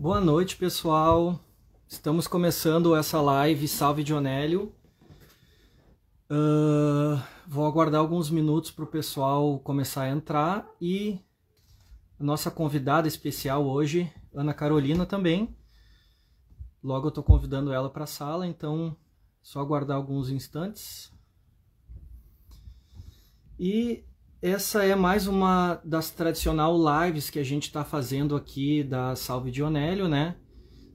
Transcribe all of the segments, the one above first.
Boa noite, pessoal. Estamos começando essa live Salve Dionélio. Vou aguardar alguns minutos para o pessoal começar a entrar e a nossa convidada especial hoje, Ana Carolina, também. Logo eu estou convidando ela para a sala, então só aguardar alguns instantes. E essa é mais uma das tradicional lives que a gente está fazendo aqui da Salve Dionélio, né?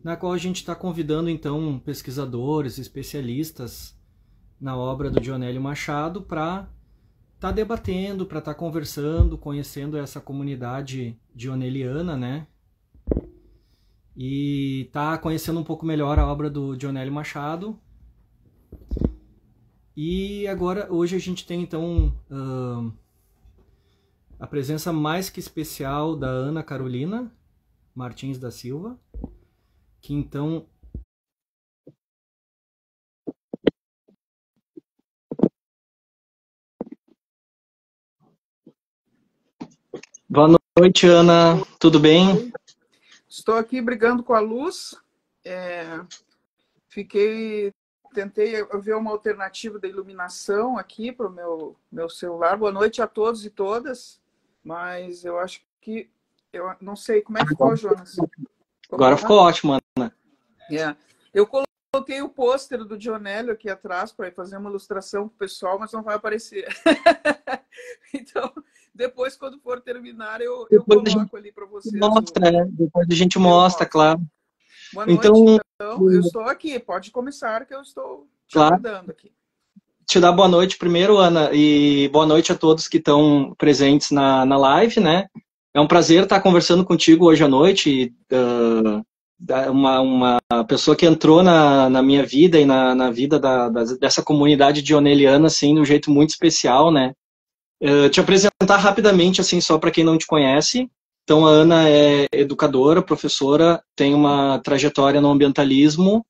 Na qual a gente está convidando então pesquisadores, especialistas na obra do Dionélio Machado para estar debatendo, para estar conversando, conhecendo essa comunidade dioneliana, né? E tá conhecendo um pouco melhor a obra do Dionélio Machado. E agora, hoje a gente tem então a presença mais que especial da Ana Carolina Martins da Silva, que então... Boa noite, Ana. Tudo bem? Estou aqui brigando com a luz. Tentei ver uma alternativa da iluminação aqui para o meu celular. Boa noite a todos e todas. Mas eu acho que... Eu não sei como é que ficou, Jonas. Agora ficou ótimo, Ana. Eu coloquei o pôster do Dionélio aqui atrás para fazer uma ilustração para o pessoal, mas não vai aparecer. Então, depois, quando for terminar, eu coloco ali para vocês. Mostra, né? Depois a gente mostra, claro. Boa noite, então, eu estou aqui. Pode começar, que eu estou te aguardando aqui. Te dar boa noite primeiro, Ana, e boa noite a todos que estão presentes na live, né? É um prazer estar conversando contigo hoje à noite. Uma pessoa que entrou na minha vida e na vida dessa comunidade dioneliana, assim, de um jeito muito especial, né? Te apresentar rapidamente, assim, só para quem não te conhece. Então, a Ana é educadora, professora, tem uma trajetória no ambientalismo,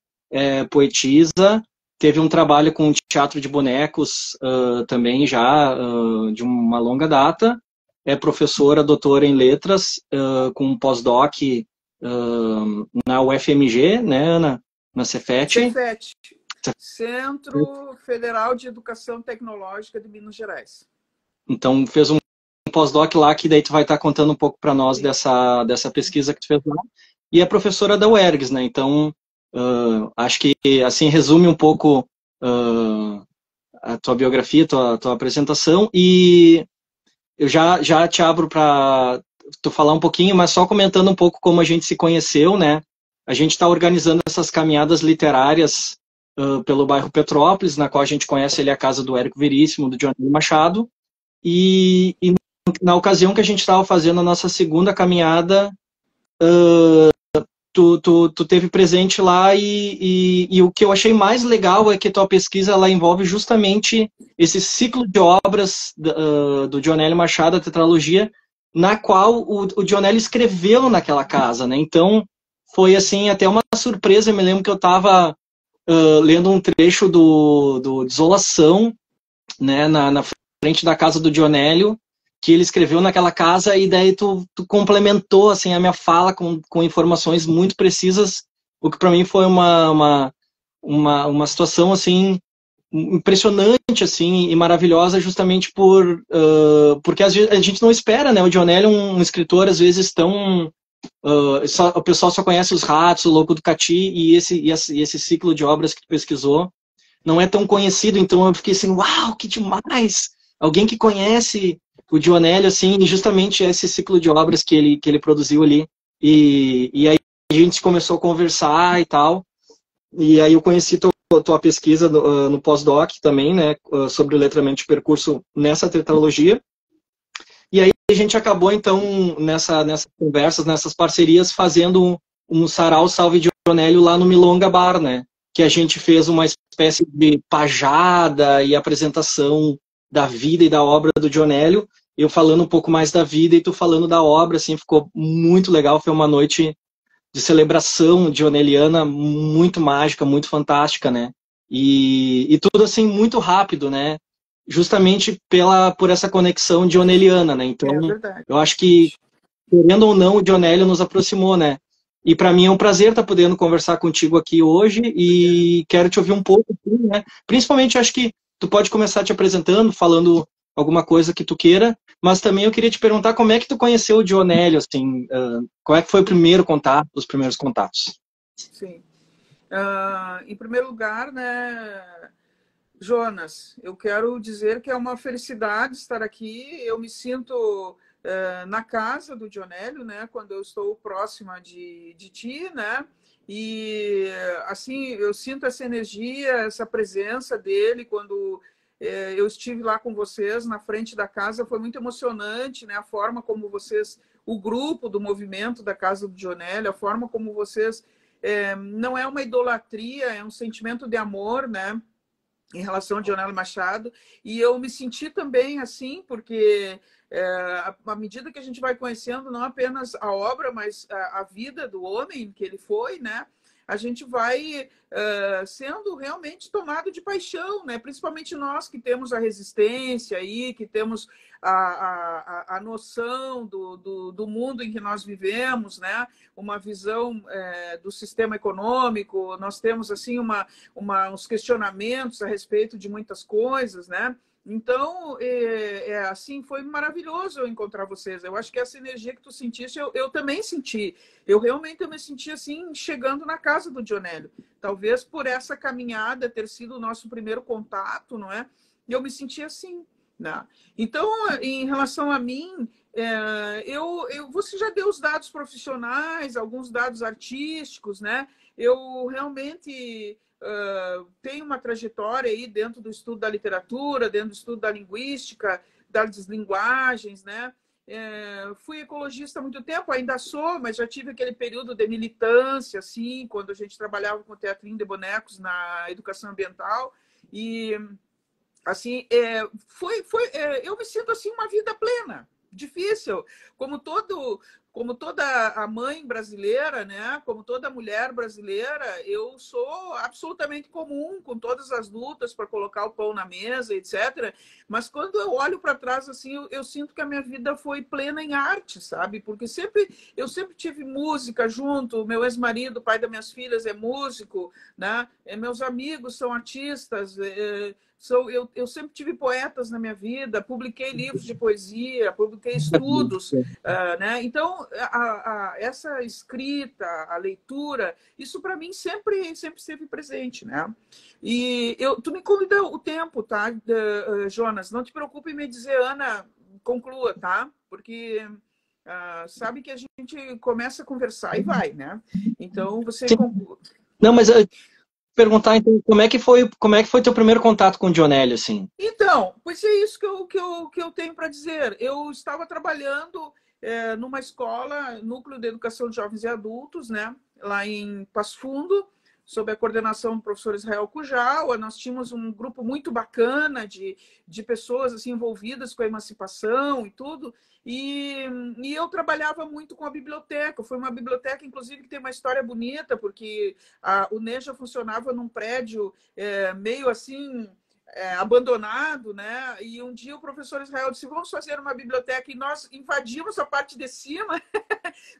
poetisa, teve um trabalho com teatro de bonecos também já de uma longa data, é professora, doutora em letras, com um pós-doc na UFMG, né, Ana? Na Cefet. Centro Federal de Educação Tecnológica de Minas Gerais. Então, fez um pós-doc lá, que daí tu vai estar contando um pouco para nós dessa pesquisa que tu fez lá. E é professora da UERGS, né? Então, acho que, assim, resume um pouco a tua biografia, a tua apresentação. E eu já te abro para tu falar um pouquinho, mas só comentando um pouco como a gente se conheceu, né? A gente está organizando essas caminhadas literárias pelo bairro Petrópolis, na qual a gente conhece ali a casa do Érico Veríssimo, do Dionélio Machado. E na ocasião que a gente estava fazendo a nossa segunda caminhada, tu teve presente lá e o que eu achei mais legal é que tua pesquisa ela envolve justamente esse ciclo de obras do Dionélio Machado, a tetralogia, na qual o Dionélio escreveu naquela casa, né? Então, foi assim, até uma surpresa. Eu me lembro que eu estava lendo um trecho do Desolação, né, na frente da casa do Dionélio, que ele escreveu naquela casa, e daí tu complementou assim, a minha fala com informações muito precisas, o que para mim foi uma situação assim, impressionante assim, e maravilhosa, justamente porque às vezes a gente não espera, né? O Dionélio é um escritor, às vezes, tão... o pessoal só conhece Os Ratos, O Louco do Cati, e esse ciclo de obras que tu pesquisou não é tão conhecido, então eu fiquei assim, uau, que demais! Alguém que conhece o Dionélio, assim, e justamente esse ciclo de obras que ele produziu ali. E aí a gente começou a conversar e tal, e aí eu conheci tua pesquisa no pós-doc também, né, sobre o letramento de percurso nessa tetralogia. E aí a gente acabou, então, nessas conversas, nessas parcerias, fazendo um sarau Salve Dionélio lá no Milonga Bar, né, que a gente fez uma espécie de pajada e apresentação da vida e da obra do Dionélio, eu falando um pouco mais da vida e tu falando da obra, assim, ficou muito legal. Foi uma noite de celebração dioneliana muito mágica, muito fantástica, né? E tudo, assim, muito rápido, né? Justamente por essa conexão dioneliana, né? Então, eu acho que, querendo ou não, o Dionélio nos aproximou, né? E para mim é um prazer estar podendo conversar contigo aqui hoje e quero te ouvir um pouco, né? Principalmente acho que tu pode começar te apresentando, falando alguma coisa que tu queira, mas também eu queria te perguntar como é que tu conheceu o Dionélio, assim, qual é que foi o primeiro contato, os primeiros contatos? Sim. Em primeiro lugar, né, Jonas, eu quero dizer que é uma felicidade estar aqui. Eu me sinto na casa do Dionélio, né, quando eu estou próxima de ti, né? E assim, eu sinto essa energia, essa presença dele quando eu estive lá com vocês na frente da casa, foi muito emocionante, né? A forma como vocês, o grupo do movimento da Casa do Dionélio, a forma como vocês não é uma idolatria, é um sentimento de amor, né? Em relação a Dionélio Machado, e eu me senti também assim, porque à medida que a gente vai conhecendo não apenas a obra, mas a vida do homem que ele foi, né? A gente vai sendo realmente tomado de paixão, né? Principalmente nós que temos a resistência aí, que temos a noção do mundo em que nós vivemos, né? Uma visão do sistema econômico, nós temos assim uns questionamentos a respeito de muitas coisas, né? Então, assim, foi maravilhoso eu encontrar vocês. Eu acho que essa energia que tu sentiste, eu também senti. Eu realmente me senti assim, chegando na casa do Dionélio. Talvez por essa caminhada ter sido o nosso primeiro contato, não é? Eu me senti assim, né? Então, em relação a mim, você já deu os dados profissionais, alguns dados artísticos, né? Eu realmente tenho uma trajetória aí dentro do estudo da literatura, dentro do estudo da linguística, das linguagens, né? Fui ecologista há muito tempo, ainda sou, mas já tive aquele período de militância, assim, quando a gente trabalhava com teatrinho de bonecos na educação ambiental. E, assim, eu me sinto assim uma vida plena, difícil, como toda a mãe brasileira, né? Como toda mulher brasileira, eu sou absolutamente comum, com todas as lutas para colocar o pão na mesa, etc. Mas quando eu olho para trás, assim, eu sinto que a minha vida foi plena em arte, sabe? Porque eu sempre tive música junto. Meu ex-marido, pai das minhas filhas, é músico, né? Meus amigos são artistas. Eu sempre tive poetas na minha vida, publiquei livros de poesia, publiquei estudos, né? Então, essa escrita, a leitura, isso para mim sempre esteve presente, né? E tu me convida o tempo, tá, Jonas? Não te preocupe em me dizer, Ana, conclua, tá? Porque sabe que a gente começa a conversar e vai, né? Então, você conclua. Não, mas perguntar então como é que foi teu primeiro contato com o Dionélio, assim? Então, pois é isso que eu tenho para dizer. Eu estava trabalhando numa escola, Núcleo de Educação de Jovens e Adultos, né, lá em Passo Fundo, sob a coordenação do professor Israel Kujawa. Nós tínhamos um grupo muito bacana de pessoas assim, envolvidas com a emancipação e tudo. E eu trabalhava muito com a biblioteca. Foi uma biblioteca, inclusive, que tem uma história bonita, porque o NEJA funcionava num prédio meio assim abandonado, né? E um dia o professor Israel disse: vamos fazer uma biblioteca, e nós invadimos a parte de cima,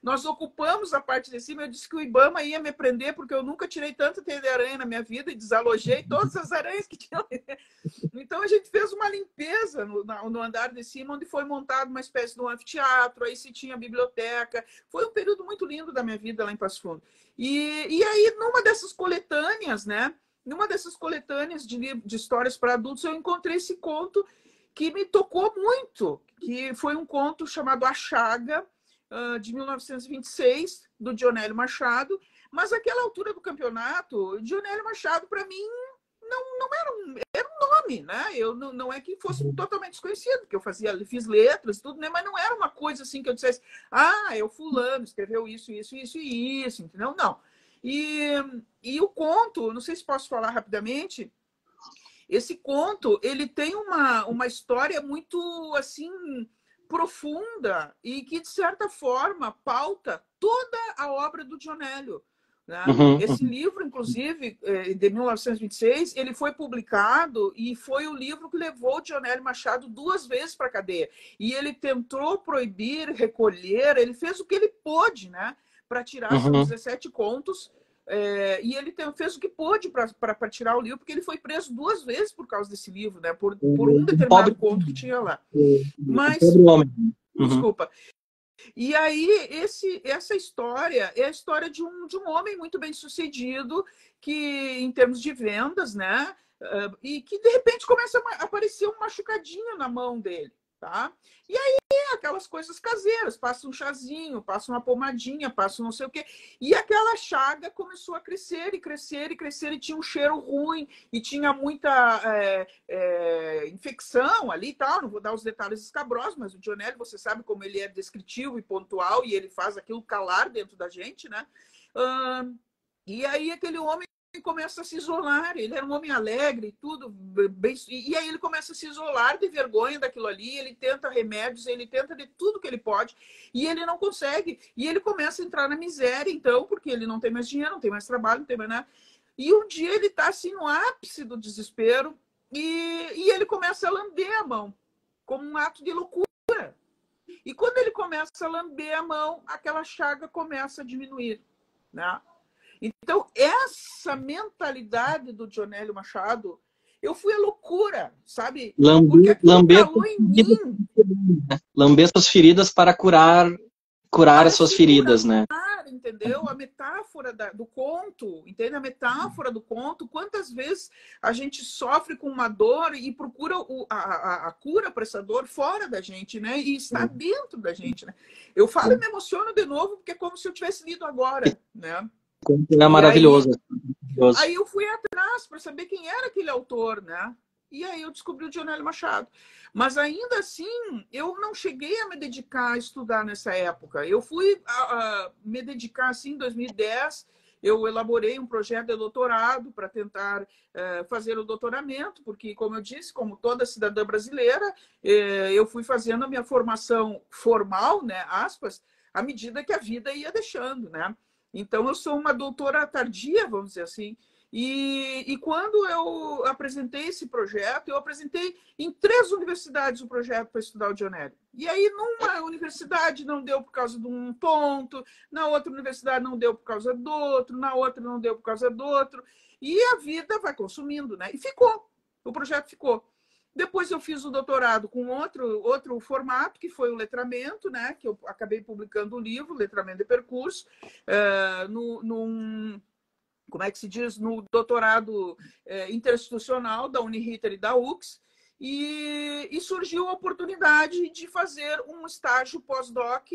nós ocupamos a parte de cima. Eu disse que o Ibama ia me prender, porque eu nunca tirei tanto teia de aranha na minha vida e desalojei todas as aranhas que tinham. Então a gente fez uma limpeza no andar de cima, onde foi montado uma espécie de um anfiteatro, aí se tinha biblioteca. Foi um período muito lindo da minha vida lá em Passo Fundo. E aí, numa dessas coletâneas, né? Numa dessas coletâneas de histórias para adultos, eu encontrei esse conto que me tocou muito, que foi um conto chamado A Chaga, de 1926, do Dionélio Machado. Mas naquela altura do campeonato, Dionélio Machado, para mim, não era um nome, né? Eu não é que fosse totalmente desconhecido, porque fiz letras, tudo, né? Mas não era uma coisa assim que eu dissesse, é o fulano, escreveu isso, entendeu? Não. E o conto, não sei se posso falar rapidamente, esse conto, ele tem uma história muito, assim, profunda e que, de certa forma, pauta toda a obra do Dionélio. Né? Esse livro, inclusive, de 1926, ele foi publicado e foi o livro que levou o Dionélio Machado 2 vezes para a cadeia. E ele tentou proibir, recolher, ele fez o que ele pôde, né? para tirar, são 17 contos. E ele fez o que pôde para tirar o livro, porque ele foi preso 2 vezes por causa desse livro, né? Por um determinado conto que tinha lá. Mas, desculpa. E aí, essa história é a história de um homem muito bem sucedido, que, em termos de vendas, né? E que, de repente, começa a aparecer um machucadinho na mão dele, tá? E aí, aquelas coisas caseiras, passa um chazinho, passa uma pomadinha, passa não sei o quê. E aquela chaga começou a crescer e crescer e crescer, e tinha um cheiro ruim, e tinha muita infecção ali e tal. Não vou dar os detalhes escabrosos, mas o Dionélio, você sabe como ele é descritivo e pontual, e ele faz aquilo calar dentro da gente, né? E aí aquele homem começa a se isolar. Ele era um homem alegre, tudo bem, e aí ele começa a se isolar de vergonha daquilo ali. Ele tenta remédios, ele tenta de tudo que ele pode, e ele não consegue. E ele começa a entrar na miséria, então, porque ele não tem mais dinheiro, não tem mais trabalho, não tem mais nada. E um dia ele está assim no ápice do desespero, e ele começa a lamber a mão, como um ato de loucura. E quando ele começa a lamber a mão, aquela chaga começa a diminuir, né? Então, essa mentalidade do Dionélio Machado, eu fui à loucura, sabe? Porque aquilo calou em mim. Lamber suas feridas para curar as suas feridas, né? Entendeu? A metáfora do conto, entende? A metáfora do conto. Quantas vezes a gente sofre com uma dor e procura a cura para essa dor fora da gente, né? E está dentro da gente, né? Eu falo e me emociono de novo, porque é como se eu tivesse lido agora, né? É maravilhoso. Aí eu fui atrás para saber quem era aquele autor, né? E aí eu descobri o Dionélio Machado. Mas ainda assim, eu não cheguei a me dedicar a estudar nessa época. Eu fui me dedicar assim em 2010. Eu elaborei um projeto de doutorado para tentar fazer o doutoramento, porque, como eu disse, como toda cidadã brasileira, eu fui fazendo a minha formação formal, né, aspas, à medida que a vida ia deixando, né? Então, eu sou uma doutora tardia, vamos dizer assim. E quando eu apresentei esse projeto, eu apresentei em 3 universidades o projeto para estudar o Dionélio. E aí, numa universidade não deu por causa de um ponto, na outra universidade não deu por causa do outro, na outra não deu por causa do outro. E a vida vai consumindo, né? E ficou. O projeto ficou. Depois eu fiz o doutorado com outro formato, que foi o letramento, né? Que eu acabei publicando o livro, Letramento de Percurso, como é que se diz? No doutorado interinstitucional da Uniriter e da UX. E surgiu a oportunidade de fazer um estágio pós-doc,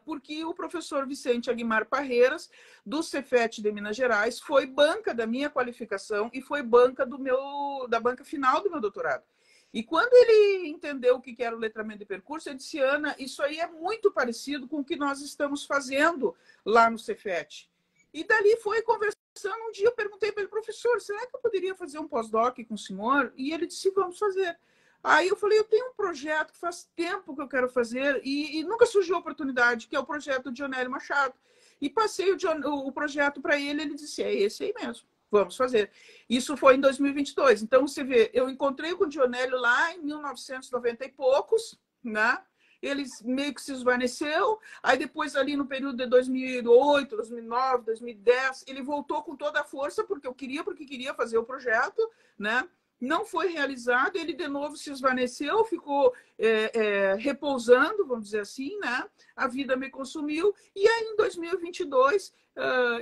porque o professor Vicente Aguimar Parreiras, do Cefet de Minas Gerais, foi banca da minha qualificação e foi banca da banca final do meu doutorado. E quando ele entendeu o que era o letramento de percurso, ele disse: Ana, isso aí é muito parecido com o que nós estamos fazendo lá no Cefet. E dali foi conversando. Um dia eu perguntei para ele: professor, será que eu poderia fazer um pós-doc com o senhor? E ele disse: vamos fazer. Aí eu falei: eu tenho um projeto que faz tempo que eu quero fazer e nunca surgiu a oportunidade, que é o projeto do Dionélio Machado. E passei o projeto para ele, ele disse: é esse aí mesmo, vamos fazer. Isso foi em 2022. Então, você vê, eu encontrei com o Dionélio lá em 1990 e poucos, né? Ele meio que se esvaneceu, aí depois ali no período de 2008, 2009, 2010, ele voltou com toda a força, porque queria fazer o projeto, né? Não foi realizado, ele de novo se esvaneceu, ficou repousando, vamos dizer assim, né? A vida me consumiu, e aí em 2022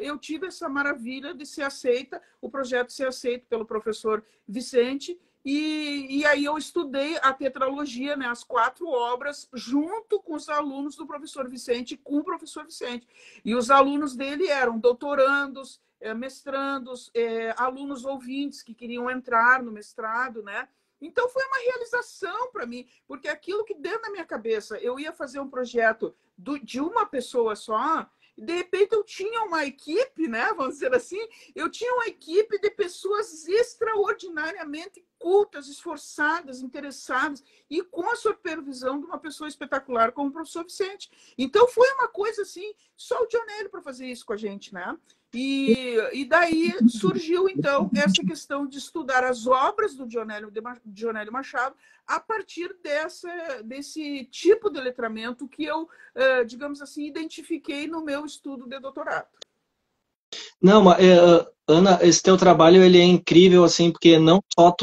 eu tive essa maravilha de ser aceita, o projeto ser aceito pelo professor Vicente, e aí eu estudei a tetralogia, né, as 4 obras, junto com os alunos do professor Vicente, com o professor Vicente. E os alunos dele eram doutorandos, mestrandos, alunos ouvintes que queriam entrar no mestrado, né? Então foi uma realização para mim, porque aquilo que dentro da minha cabeça eu ia fazer um projeto de uma pessoa só, de repente eu tinha uma equipe, né? Vamos dizer assim, eu tinha uma equipe de pessoas extraordinariamente cultas, esforçadas, interessadas, e com a supervisão de uma pessoa espetacular como o professor Vicente. Então, foi uma coisa assim, só o Dionélio para fazer isso com a gente, né? E daí surgiu, então, essa questão de estudar as obras do Dionélio Machado a partir desse tipo de letramento que eu, digamos assim, identifiquei no meu estudo de doutorado. Não, Ana, esse teu trabalho ele é incrível, assim, porque não só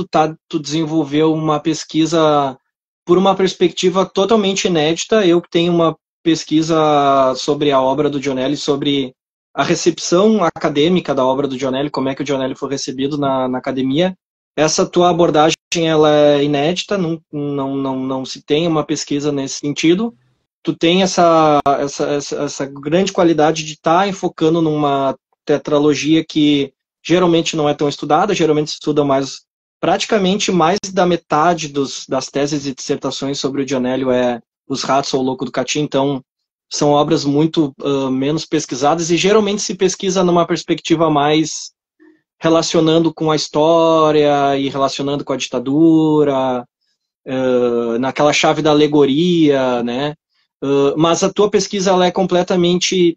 tu desenvolveu uma pesquisa por uma perspectiva totalmente inédita. Eu tenho uma pesquisa sobre a obra do Dionelli, sobre a recepção acadêmica da obra do Dionelli, como é que o Dionelli foi recebido na academia. Essa tua abordagem ela é inédita, não se tem uma pesquisa nesse sentido. Tu tem essa grande qualidade de estar enfocando numa tetralogia que geralmente não é tão estudada, geralmente se estuda mais, praticamente mais da metade das teses e dissertações sobre o Dionélio é Os Ratos ou o Louco do Catim, então são obras muito menos pesquisadas e geralmente se pesquisa numa perspectiva mais relacionando com a história e relacionando com a ditadura, naquela chave da alegoria, né? Mas a tua pesquisa ela é completamente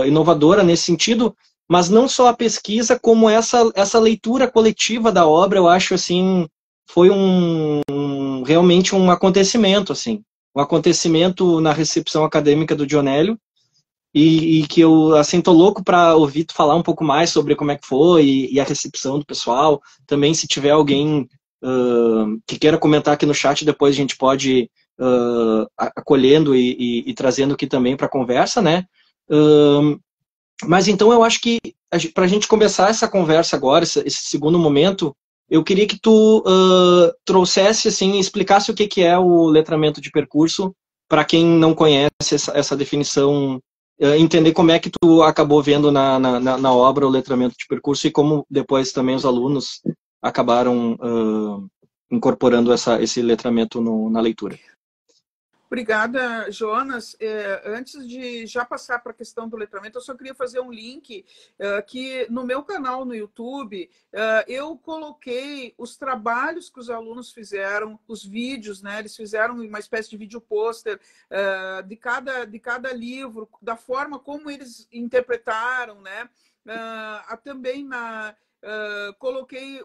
inovadora nesse sentido, mas não só a pesquisa, como essa leitura coletiva da obra, eu acho assim, foi realmente um acontecimento, assim, um acontecimento na recepção acadêmica do Dionélio, e que eu assim tô louco para ouvir tu falar um pouco mais sobre como é que foi e a recepção do pessoal. Também se tiver alguém que queira comentar aqui no chat, depois a gente pode acolhendo e trazendo aqui também para a conversa, né? Mas então eu acho que para a gente começar essa conversa agora, esse segundo momento, eu queria que tu trouxesse, assim, explicasse o que é o letramento de percurso, para quem não conhece essa definição, entender como é que tu acabou vendo na obra o letramento de percurso e como depois também os alunos acabaram incorporando esse letramento na leitura. Obrigada, Jonas. Antes de já passar para a questão do letramento, eu só queria fazer um link que no meu canal no YouTube eu coloquei os trabalhos que os alunos fizeram, os vídeos, né? Eles fizeram uma espécie de vídeo pôster de cada livro, da forma como eles interpretaram, né? Também coloquei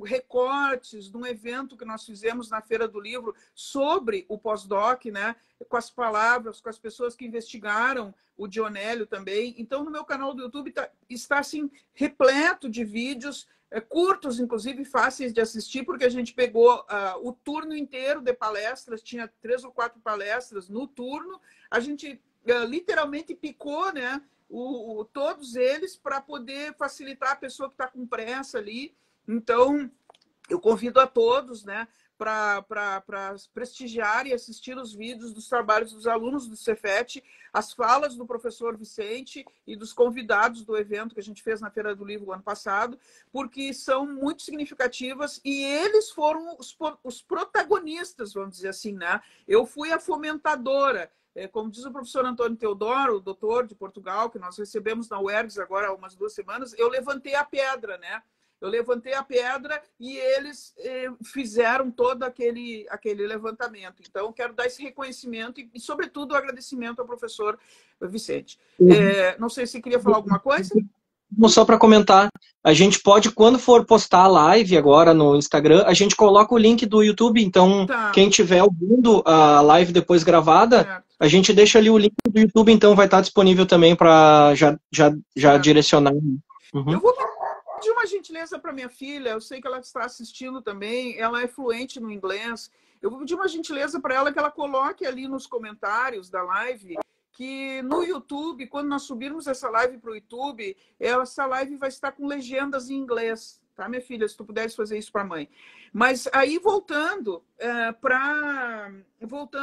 recortes de um evento que nós fizemos na Feira do Livro sobre o pós-doc, né? Com as palavras, com as pessoas que investigaram o Dionélio também. Então, no meu canal do YouTube está assim, repleto de vídeos, curtos, inclusive fáceis de assistir, porque a gente pegou o turno inteiro de palestras, tinha 3 ou 4 palestras no turno, a gente literalmente picou, né? Todos eles para poder facilitar a pessoa que está com pressa ali. Então, eu convido a todos, né, para prestigiar e assistir os vídeos dos trabalhos dos alunos do Cefet, as falas do professor Vicente e dos convidados do evento que a gente fez na Feira do Livro ano passado, porque são muito significativas e eles foram os protagonistas, vamos dizer assim, né? Eu fui a fomentadora. Como diz o professor Antônio Teodoro, doutor de Portugal, que nós recebemos na UERGS agora há umas 2 semanas, eu levantei a pedra, né? Eu levantei a pedra e eles fizeram todo aquele levantamento. Então, quero dar esse reconhecimento e sobretudo, o agradecimento ao professor Vicente. Não sei se queria falar alguma coisa. Só para comentar, a gente pode, quando for postar a live agora no Instagram, a gente coloca o link do YouTube, então quem estiver ouvindo a live depois gravada, a gente deixa ali o link do YouTube, então vai estar disponível também para já direcionar. Uhum. Eu vou pedir uma gentileza para minha filha, eu sei que ela está assistindo também, ela é fluente no inglês, eu vou pedir uma gentileza para ela que ela coloque ali nos comentários da live que no YouTube, quando nós subirmos essa live para o YouTube, essa live vai estar com legendas em inglês, tá, minha filha? Se tu puderes fazer isso para a mãe. Mas aí, voltando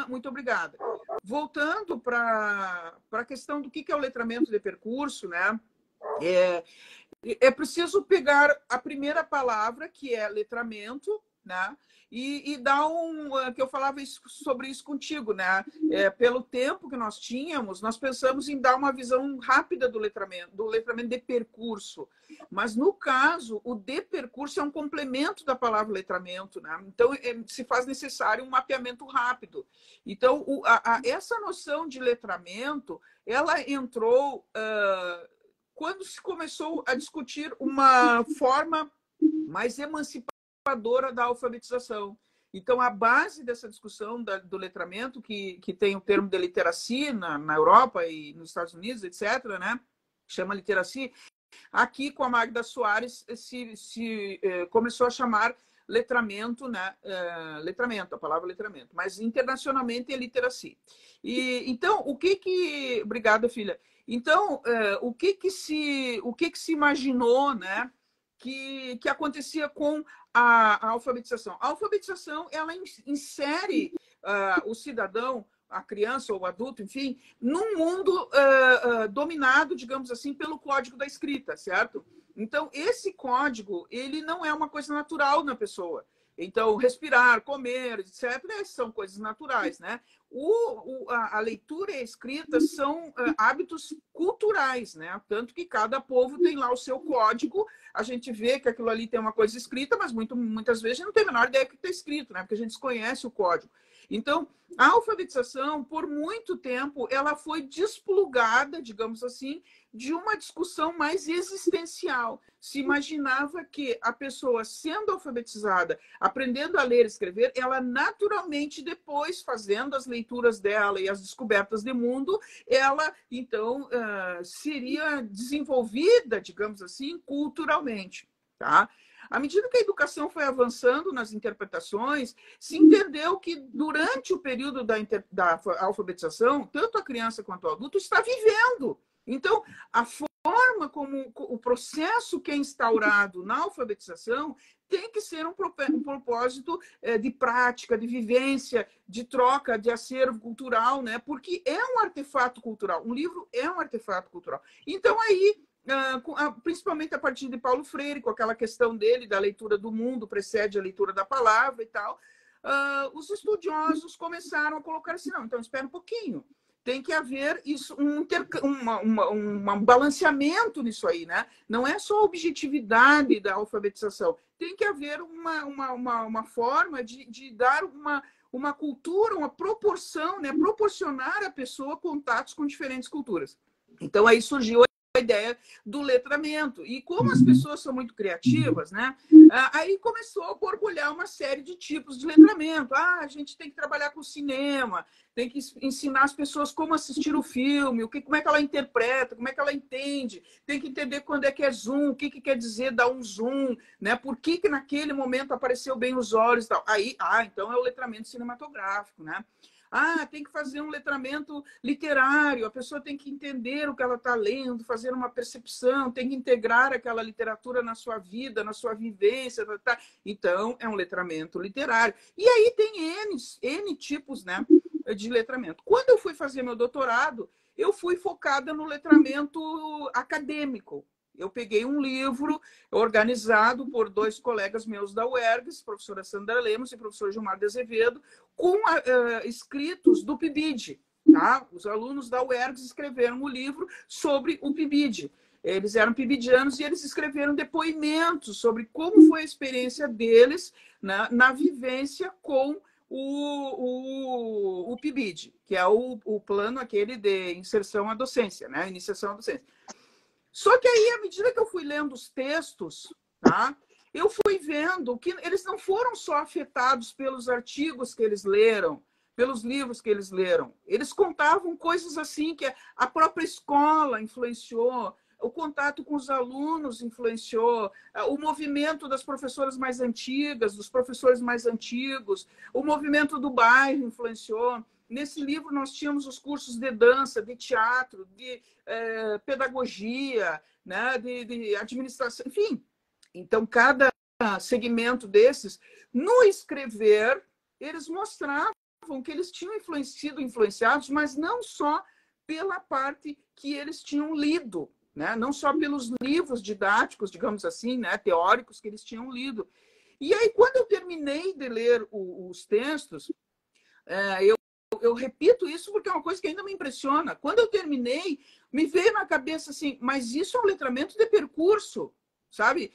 muito obrigada. Voltando para a questão do que é o letramento de percurso, né? É preciso pegar a primeira palavra, que é letramento, né? E dá que eu falava sobre isso contigo, né? Pelo tempo que nós tínhamos, nós pensamos em dar uma visão rápida do letramento de percurso. Mas, no caso, o de percurso é um complemento da palavra letramento, né? Então, se faz necessário um mapeamento rápido. Então, essa noção de letramento, ela entrou quando se começou a discutir uma forma mais emancipadora da alfabetização. Então, a base dessa discussão do letramento, que tem o termo de literacia na Europa e nos Estados Unidos, etc., né? Chama literacia. Aqui, com a Magda Soares, se começou a chamar letramento, né? Letramento, a palavra letramento, mas internacionalmente é literacia. Então, Obrigada, filha. Então, o que se imaginou, né? Que acontecia com a alfabetização. A alfabetização, ela insere o cidadão, a criança ou o adulto, enfim, num mundo dominado, digamos assim, pelo código da escrita, certo? Então, esse código, ele não é uma coisa natural na pessoa. Então, respirar, comer, etc., são coisas naturais, né? A leitura e a escrita são hábitos culturais, né? Tanto que cada povo tem lá o seu código. A gente vê que aquilo ali tem uma coisa escrita, mas muitas vezes a gente não tem a menor ideia do que está escrito, né? Porque a gente desconhece o código. Então, a alfabetização, por muito tempo, ela foi desplugada, digamos assim, de uma discussão mais existencial. Se imaginava que a pessoa, sendo alfabetizada, aprendendo a ler e escrever, ela naturalmente, depois, fazendo as leituras dela e as descobertas de mundo, ela, então, seria desenvolvida, digamos assim, culturalmente, tá? À medida que a educação foi avançando nas interpretações, se entendeu que durante o período da alfabetização, tanto a criança quanto o adulto está vivendo. Então, a forma como o processo que é instaurado na alfabetização tem que ser um propósito de prática, de vivência, de troca, de acervo cultural, né? Porque é um artefato cultural. Um livro é um artefato cultural. Então, aí, principalmente a partir de Paulo Freire, com aquela questão dele da leitura do mundo, precede a leitura da palavra e tal, os estudiosos começaram a colocar assim, não, então espera um pouquinho, tem que haver isso, um balanceamento nisso aí, né? Não é só a objetividade da alfabetização, tem que haver uma forma de dar uma cultura, uma proporção, né? Proporcionar à pessoa contatos com diferentes culturas. Então, aí surgiu a ideia do letramento. E como as pessoas são muito criativas, né? Aí começou a borbulhar uma série de tipos de letramento. A gente tem que trabalhar com cinema, tem que ensinar as pessoas como assistir o filme, como é que ela interpreta, como é que ela entende, tem que entender quando é que é zoom, o que quer dizer dar um zoom, né? Por que naquele momento apareceu bem os olhos e tal. Aí, então é o letramento cinematográfico, né? Tem que fazer um letramento literário, a pessoa tem que entender o que ela está lendo, fazer uma percepção, tem que integrar aquela literatura na sua vida, na sua vivência. Tá. Então, é um letramento literário. E aí tem N tipos, né, de letramento. Quando eu fui fazer meu doutorado, eu fui focada no letramento acadêmico. Eu peguei um livro organizado por 2 colegas meus da UERGS, professora Sandra Lemos e professor Gilmar de Azevedo, com escritos do PIBID. Tá? Os alunos da UERGS escreveram um livro sobre o PIBID. Eles eram pibidianos e eles escreveram depoimentos sobre como foi a experiência deles na vivência com o PIBID, que é o plano aquele de inserção à docência, né? Iniciação à docência. Só que aí, à medida que eu fui lendo os textos, tá, eu fui vendo que eles não foram só afetados pelos artigos que eles leram, pelos livros que eles leram. Eles contavam coisas assim que a própria escola influenciou, o contato com os alunos influenciou, o movimento das professoras mais antigas, dos professores mais antigos, o movimento do bairro influenciou. Nesse livro, nós tínhamos os cursos de dança, de teatro, de pedagogia, né, de administração, enfim. Então, cada segmento desses, no escrever, eles mostravam que eles tinham sido influenciados, mas não só pela parte que eles tinham lido, né? Não só pelos livros didáticos, digamos assim, né, teóricos que eles tinham lido. E aí, quando eu terminei de ler os textos, eu repito isso porque é uma coisa que ainda me impressiona. Quando eu terminei, me veio na cabeça assim, mas isso é um letramento de percurso, sabe?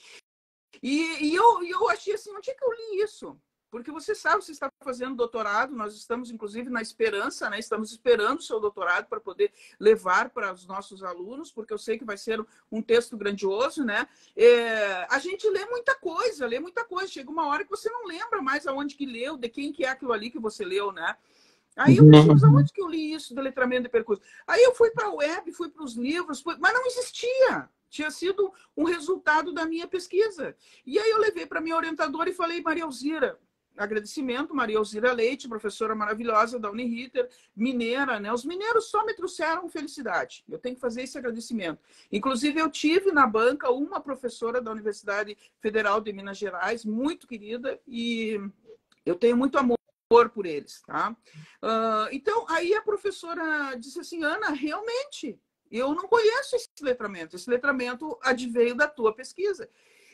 E eu achei assim, onde é que eu li isso? Porque você sabe, você está fazendo doutorado, nós estamos, inclusive, na esperança, né? Estamos esperando o seu doutorado para poder levar para os nossos alunos, porque eu sei que vai ser um texto grandioso, né? A gente lê muita coisa. Chega uma hora que você não lembra mais aonde que leu, de quem que é aquilo ali que você leu, né? Aí eu pensei, mas aonde que eu li isso do letramento de percurso? Aí eu fui para a web, fui para os livros, mas não existia. Tinha sido um resultado da minha pesquisa. E aí eu levei para minha orientadora e falei, Maria Alzira, agradecimento, Maria Alzira Leite, professora maravilhosa da Uniriter, mineira, né? Os mineiros só me trouxeram felicidade. Eu tenho que fazer esse agradecimento. Inclusive, eu tive na banca uma professora da Universidade Federal de Minas Gerais, muito querida, e eu tenho muito amor por eles, tá? Então, aí a professora disse assim, Ana, realmente, eu não conheço esse letramento adveio da tua pesquisa.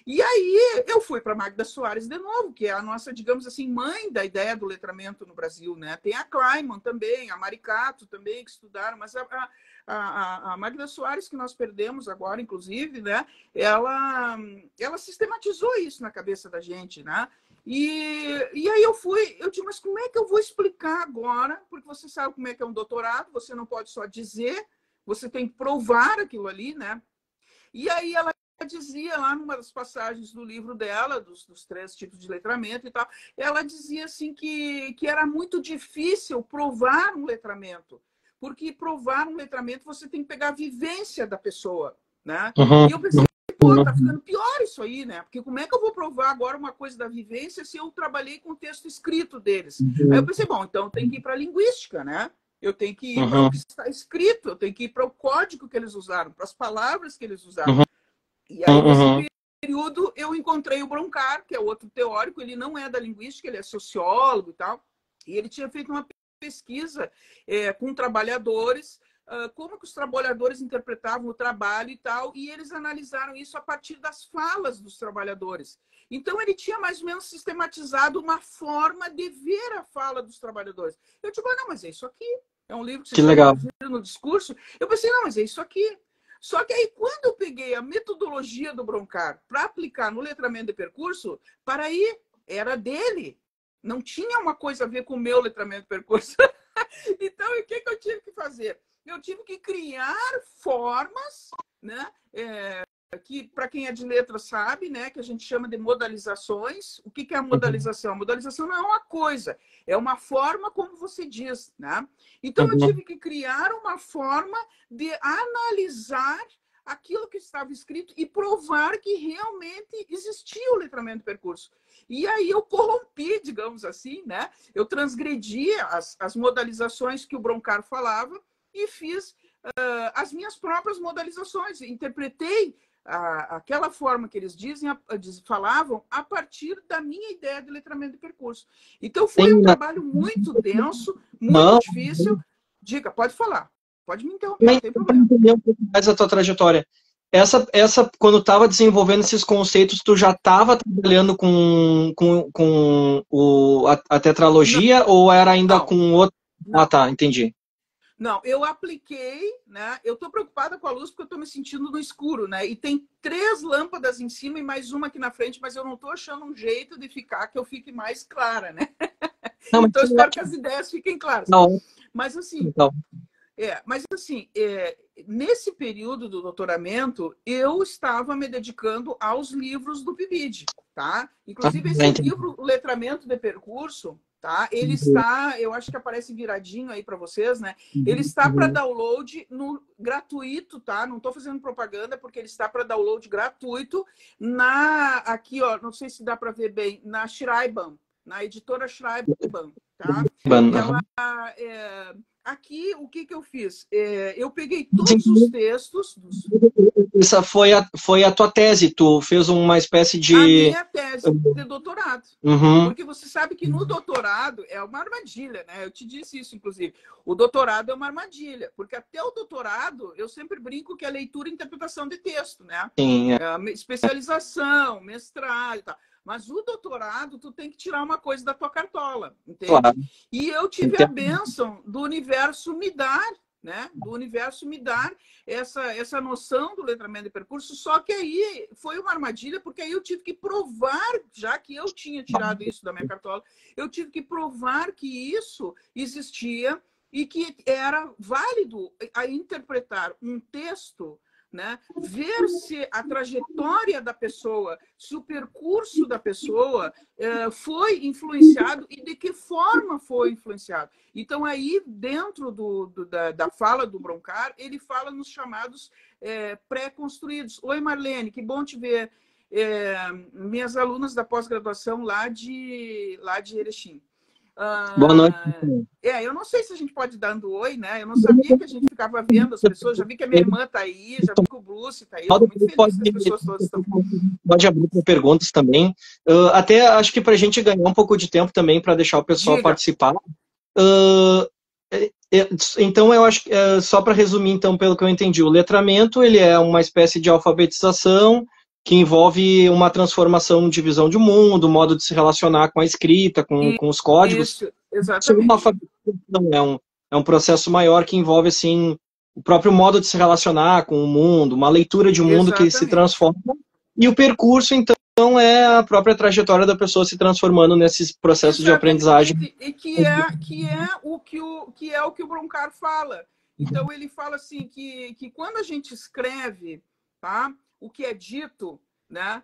E aí eu fui para a Magda Soares de novo, que é a nossa, digamos assim, mãe da ideia do letramento no Brasil, né? Tem a Kleiman também, a Maricato também, que estudaram, mas a Magda Soares, que nós perdemos agora, inclusive, né? Ela sistematizou isso na cabeça da gente, né? E aí eu digo, mas como é que eu vou explicar agora? Porque você sabe como é que é um doutorado, você não pode só dizer, você tem que provar aquilo ali, né? E aí ela dizia lá numa das passagens do livro dela, dos 3 tipos de letramento e tal, ela dizia assim que era muito difícil provar um letramento, porque provar um letramento você tem que pegar a vivência da pessoa, né? E eu pensei, pô, tá ficando pior isso aí, né? Porque como é que eu vou provar agora uma coisa da vivência se eu trabalhei com o texto escrito deles? Aí eu pensei, bom, então tem que ir para a linguística, né? Eu tenho que ir para o que está escrito, eu tenho que ir para o código que eles usaram, para as palavras que eles usaram. E aí, nesse período, eu encontrei o Broncar, que é outro teórico, ele não é da linguística, ele é sociólogo e tal, e ele tinha feito uma pesquisa com trabalhadores, como que os trabalhadores interpretavam o trabalho e tal, e eles analisaram isso a partir das falas dos trabalhadores. Então, ele tinha mais ou menos sistematizado uma forma de ver a fala dos trabalhadores. Eu digo, não, mas é isso aqui. É um livro que se chama no discurso. Eu pensei, não, mas é isso aqui. Só que aí, quando eu peguei a metodologia do Broncar para aplicar no letramento de percurso, para aí, era dele. Não tinha uma coisa a ver com o meu letramento de percurso. Então, o que eu tive que fazer? Eu tive que criar formas, né? Que, para quem é de letras sabe, né, que a gente chama de modalizações. O que é a modalização? A modalização não é uma coisa, é uma forma como você diz, né? Então, eu tive que criar uma forma de analisar aquilo que estava escrito e provar que realmente existia o letramento de percurso. E aí eu corrompi, digamos assim, né? Eu transgredi as modalizações que o Broncar falava e fiz as minhas próprias modalizações. Interpretei aquela forma que eles falavam a partir da minha ideia de letramento de percurso. Então, foi um trabalho muito denso, muito difícil. Diga, pode falar. Pode me interromper, não tem problema. Para entender um pouco mais a tua trajetória. Quando estava desenvolvendo esses conceitos, tu já estava trabalhando com a tetralogia não, ou era ainda não, com outro? Não. Ah, tá, entendi. Não, eu apliquei, né? Eu estou preocupada com a luz porque eu estou me sentindo no escuro, né? E tem 3 lâmpadas em cima e mais uma aqui na frente, mas eu não estou achando um jeito de ficar que eu fique mais clara, né? Não, então, eu espero que as ideias fiquem claras. Não. Mas assim, nesse período do doutoramento, eu estava me dedicando aos livros do PIBID, tá? Inclusive, esse livro, O Letramento de Percurso, tá? Ele está, eu acho que aparece viradinho aí para vocês, né? Ele está para download gratuito, tá? Não estou fazendo propaganda, porque ele está para download gratuito aqui, ó, não sei se dá para ver bem, na Schreiber, na editora Schreiber, tá? Aqui, o que eu fiz? Eu peguei todos os textos... Essa foi a tua tese, tu fez uma espécie de... A minha tese de doutorado. Porque você sabe que no doutorado é uma armadilha, né? Eu te disse isso, inclusive. O doutorado é uma armadilha, porque até o doutorado, eu sempre brinco que é leitura e interpretação de texto, né? Sim, especialização, mestrado e tal. Mas o doutorado, tu tem que tirar uma coisa da tua cartola, entende? Claro. E eu tive a bênção do universo me dar, né? Do universo me dar essa noção do letramento de percurso, só que aí foi uma armadilha, porque aí eu tive que provar, já que eu tinha tirado isso da minha cartola, eu tive que provar que isso existia e que era válido a interpretar um texto, né? Ver se a trajetória da pessoa, se o percurso da pessoa foi influenciado e de que forma foi influenciado. Então, aí, dentro da fala do Broncar, ele fala nos chamados pré-construídos. Oi, Marlene, que bom te ver. Minhas alunas da pós-graduação lá de Erechim. Boa noite. Eu não sei se a gente pode dar um oi, né? Eu não sabia que a gente ficava vendo as pessoas. Já vi que a minha irmã está aí, já vi que o Bruce está aí. Estou muito feliz que as pessoas todas estão. Pode abrir para perguntas também. Até acho que para a gente ganhar um pouco de tempo também para deixar o pessoal participar. Então, eu acho que, só para resumir, então, pelo que eu entendi, o letramento ele é uma espécie de alfabetização que envolve uma transformação de visão de mundo, modo de se relacionar com a escrita, com os códigos. Isso, exatamente. Uma alfabetização é um processo maior que envolve, assim, o próprio modo de se relacionar com o mundo, uma leitura de um mundo que se transforma. E o percurso, então, é a própria trajetória da pessoa se transformando nesses processos de aprendizagem. E que é o que o Broncar fala. Então, ele fala assim que quando a gente escreve, tá? O que é dito, né?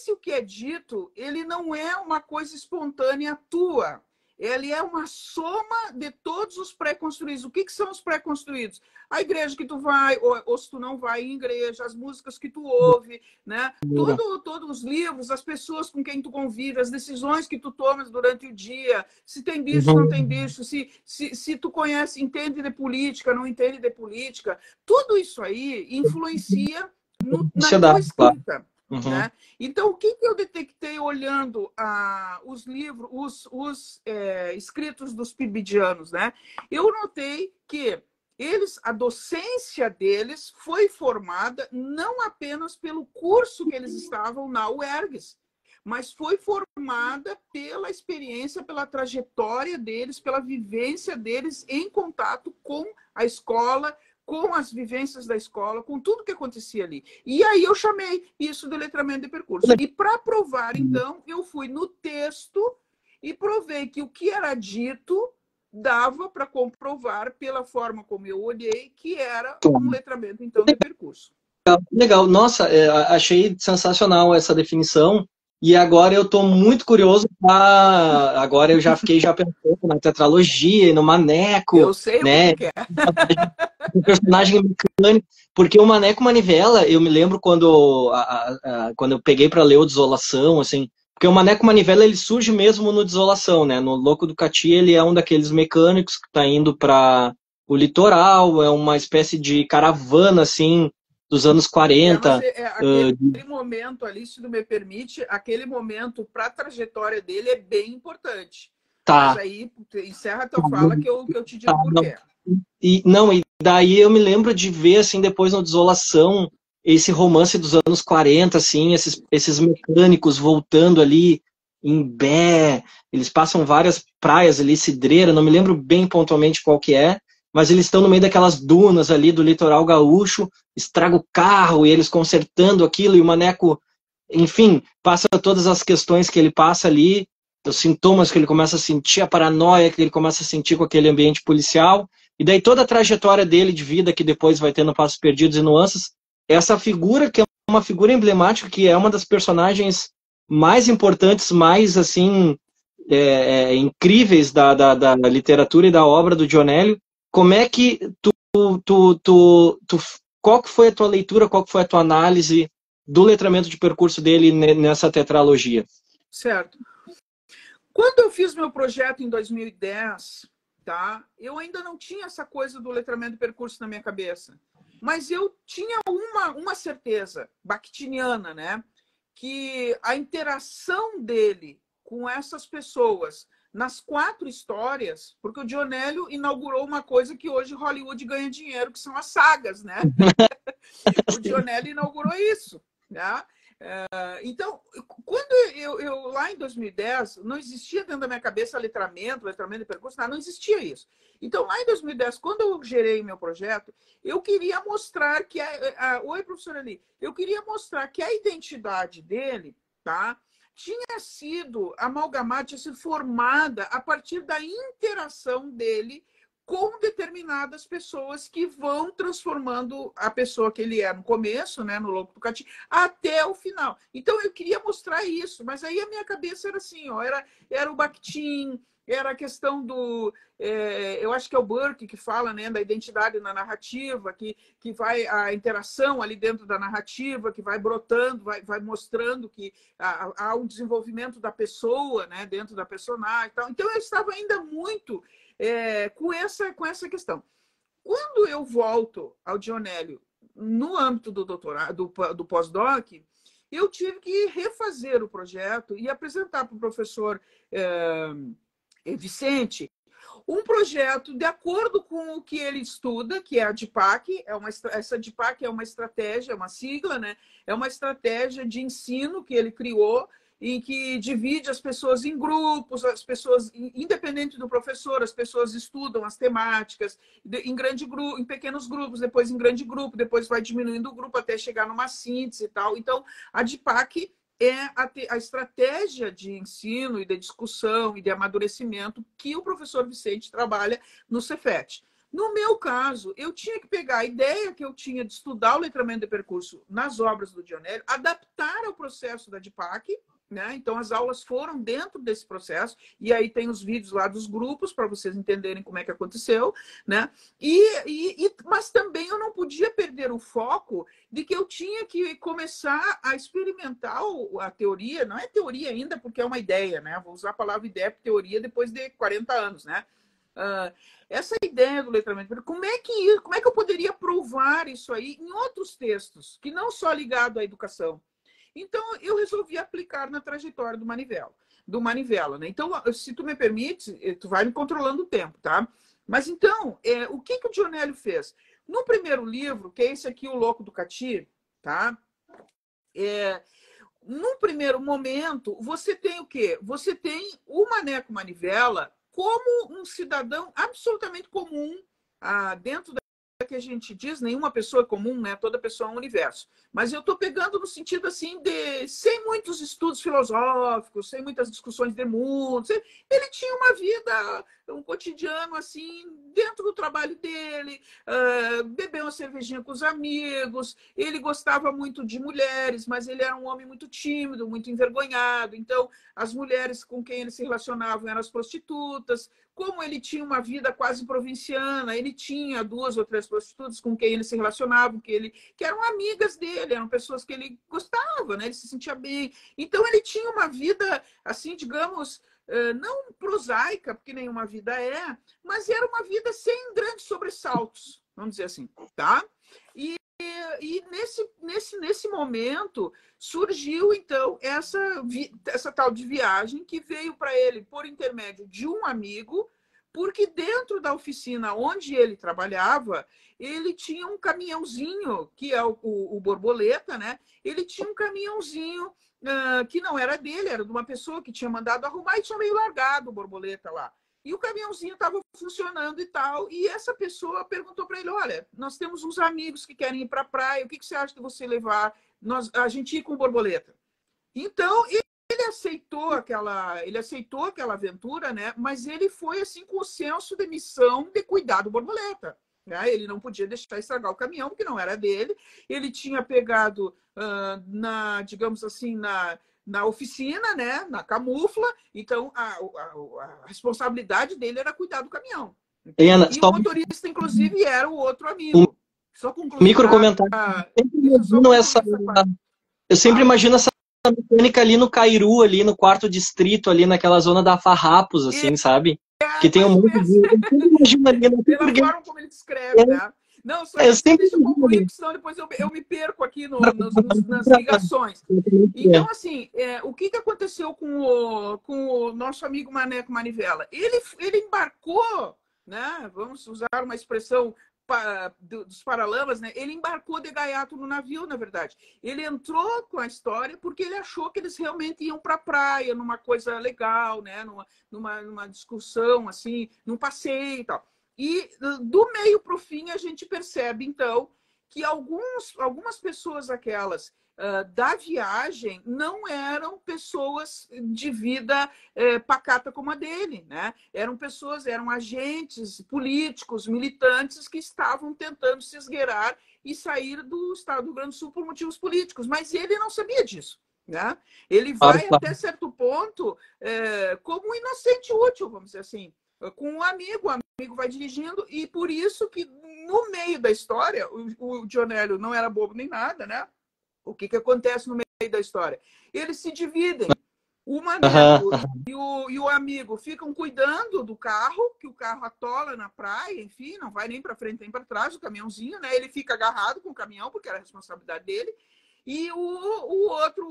O que é dito, ele não é uma coisa espontânea tua. Ele é uma soma de todos os pré-construídos. O que são os pré-construídos? A igreja que tu vai, ou se tu não vai em igreja, as músicas que tu ouve, né? Todos os livros, as pessoas com quem tu convive, as decisões que tu tomas durante o dia, se tem bicho, não tem bicho, se tu conhece, entende de política, não entende de política, tudo isso aí influencia na tua escrita. Né? Então, o que eu detectei olhando os livros, os escritos dos pirbidianos, né? Eu notei que a docência deles foi formada não apenas pelo curso que eles estavam na UERGS, mas foi formada pela experiência, pela trajetória deles, pela vivência deles em contato com a escola, com as vivências da escola, com tudo que acontecia ali. E aí eu chamei isso de letramento de percurso. E para provar, então, eu fui no texto e provei que o que era dito dava para comprovar, pela forma como eu olhei, que era um letramento, então, de percurso. Legal. Nossa, achei sensacional essa definição. E agora eu estou muito curioso para... Agora eu já fiquei pensando na tetralogia e no Maneco. Eu sei, né? O que é. Um personagem mecânico. Porque o Maneco Manivela, eu me lembro quando eu peguei para ler o Desolação, assim... Porque o Maneco Manivela, ele surge mesmo no Desolação, né? No Louco do Cati, ele é um daqueles mecânicos que está indo para o litoral, é uma espécie de caravana, assim... dos anos 40. Aquele momento ali, se tu me permite, aquele momento para a trajetória dele é bem importante. Tá. Mas aí encerra a tua fala que eu te digo por quê. E daí eu me lembro de ver, assim, depois no Desolação, esse romance dos anos 40, assim, esses mecânicos voltando ali em Bé, eles passam várias praias ali, Cidreira, não me lembro bem pontualmente qual que é, mas eles estão no meio daquelas dunas ali do litoral gaúcho, estraga o carro e eles consertando aquilo, e o Maneco, enfim, passa todas as questões que ele passa ali, os sintomas que ele começa a sentir, a paranoia que ele começa a sentir com aquele ambiente policial, e daí toda a trajetória dele de vida, que depois vai tendo Passos Perdidos e Nuances, essa figura que é uma figura emblemática, que é uma das personagens mais importantes, mais, assim, incríveis da literatura e da obra do Dionélio. Como é que qual que foi a tua leitura, qual que foi a tua análise do letramento de percurso dele nessa tetralogia? Certo. Quando eu fiz meu projeto em 2010, tá? Eu ainda não tinha essa coisa do letramento de percurso na minha cabeça. Mas eu tinha uma certeza bakhtiniana, né? Que a interação dele com essas pessoas nas 4 histórias, porque o Dionélio inaugurou uma coisa que hoje Hollywood ganha dinheiro, que são as sagas, né? O Dionélio inaugurou isso, né? Então, quando eu lá em 2010, não existia dentro da minha cabeça letramento de percurso, nada, não existia isso. Então, lá em 2010, quando eu gerei meu projeto, eu queria mostrar que... Oi, professora Ali. Eu queria mostrar que a identidade dele, tá, tinha sido amalgamada, tinha sido formada a partir da interação dele com determinadas pessoas que vão transformando a pessoa que ele é no começo, né, no Louco do Cati, até o final. Então, eu queria mostrar isso, mas aí a minha cabeça era assim, ó, era o Bakhtin, era a questão do... eu acho que é o Burke que fala, né, da identidade na narrativa, que vai a interação ali dentro da narrativa, que vai brotando, vai mostrando que há um desenvolvimento da pessoa, né, dentro da personagem e tal. Então, eu estava ainda muito... com essa questão. Quando eu volto ao Dionélio no âmbito do doutorado, do pós-doc, eu tive que refazer o projeto e apresentar para o professor Vicente um projeto de acordo com o que ele estuda, que é a DIPAC. Essa DIPAC é uma estratégia, é uma sigla, né? É uma estratégia de ensino que ele criou, em que divide as pessoas em grupos, as pessoas, independente do professor, as pessoas estudam as temáticas em grande grupo, em pequenos grupos, depois em grande grupo, depois vai diminuindo o grupo até chegar numa síntese e tal. Então, a DIPAC é a estratégia de ensino e de discussão e de amadurecimento que o professor Vicente trabalha no Cefet. No meu caso, eu tinha que pegar a ideia que eu tinha de estudar o letramento de percurso nas obras do Dionélio, adaptar ao processo da DIPAC, né? Então, as aulas foram dentro desse processo, e aí tem os vídeos lá dos grupos para vocês entenderem como é que aconteceu, né? Mas também eu não podia perder o foco de que eu tinha que começar a experimentar a teoria. Não é teoria ainda, porque é uma ideia, né? Vou usar a palavra ideia para teoria depois de 40 anos, né? Essa ideia do letramento, como é que eu poderia provar isso aí em outros textos, que não só ligado à educação? Então, eu resolvi aplicar na trajetória do Manivela, né? Então, se tu me permite, tu vai me controlando o tempo, tá? Mas, então, o que o Dionélio fez? No primeiro livro, que é esse aqui, O Louco do Cati, tá? Num primeiro momento, você tem o quê? Você tem o Maneco Manivela como um cidadão absolutamente comum dentro que a gente diz, nenhuma pessoa é comum, né? Toda pessoa é um universo. Mas eu estou pegando no sentido assim de sem muitos estudos filosóficos, sem muitas discussões de mundo. Ele tinha uma vida, um cotidiano assim, dentro do trabalho dele, bebeu uma cervejinha com os amigos, ele gostava muito de mulheres, mas ele era um homem muito tímido, muito envergonhado. Então, as mulheres com quem ele se relacionava eram as prostitutas. Como ele tinha uma vida quase provinciana, ele tinha 2 ou 3 prostitutas com quem ele se relacionava, que eram amigas dele, eram pessoas que ele gostava, né? Ele se sentia bem. Então, ele tinha uma vida, assim, digamos, não prosaica, porque nenhuma vida é, mas era uma vida sem grandes sobressaltos, vamos dizer assim, tá? E nesse momento surgiu, então, essa tal de viagem que veio para ele por intermédio de um amigo, porque dentro da oficina onde ele trabalhava, ele tinha um caminhãozinho, que é o Borboleta, né? Ele tinha um caminhãozinho que não era dele, era de uma pessoa que tinha mandado arrumar e tinha meio largado o Borboleta lá. E o caminhãozinho estava funcionando e tal. E essa pessoa perguntou para ele: olha, nós temos uns amigos que querem ir para a praia, o que você acha de você levar a gente ir com o Borboleta? Então, ele aceitou aquela aventura, né? Mas ele foi assim com o senso de missão de cuidar do Borboleta. Né? Ele não podia deixar estragar o caminhão, porque não era dele. Ele tinha pegado, digamos assim, na oficina, né? Na camufla. Então, a responsabilidade dele era cuidar do caminhão. Ana, e o motorista, inclusive, era o outro amigo. Só concluir. Micro comentário. Eu sempre imagino essa mecânica ali no Cairu, ali no 4º distrito, ali naquela zona da Farrapos, assim, sabe? Que tem um monte de... Eu sempre imagino ali... Pela forma como ele descreve, né? Não, só deixa eu concluir, porque senão depois eu me perco aqui nas ligações. Então, assim, o que aconteceu com o nosso amigo Maneco Manivela? Ele embarcou, né? Vamos usar uma expressão dos Paralamas, né? Ele embarcou de gaiato no navio, na verdade. Ele entrou com a história porque ele achou que eles realmente iam para a praia, numa coisa legal, né? Numa discussão, assim, num passeio e tal. E do meio para o fim a gente percebe, então, que algumas pessoas aquelas da viagem não eram pessoas de vida pacata como a dele, né? Eram agentes políticos, militantes que estavam tentando se esgueirar e sair do estado do Rio Grande do Sul por motivos políticos, mas ele não sabia disso, né? Ele vai até certo ponto como um inocente útil, vamos dizer assim, com um amigo, o amigo vai dirigindo, e por isso que no meio da história, o Dionélio não era bobo nem nada, né? O que acontece no meio da história? Eles se dividem. O Maneco e o amigo ficam cuidando do carro, que o carro atola na praia, enfim, não vai nem para frente nem para trás, o caminhãozinho, né? Ele fica agarrado com o caminhão, porque era a responsabilidade dele. E o outro,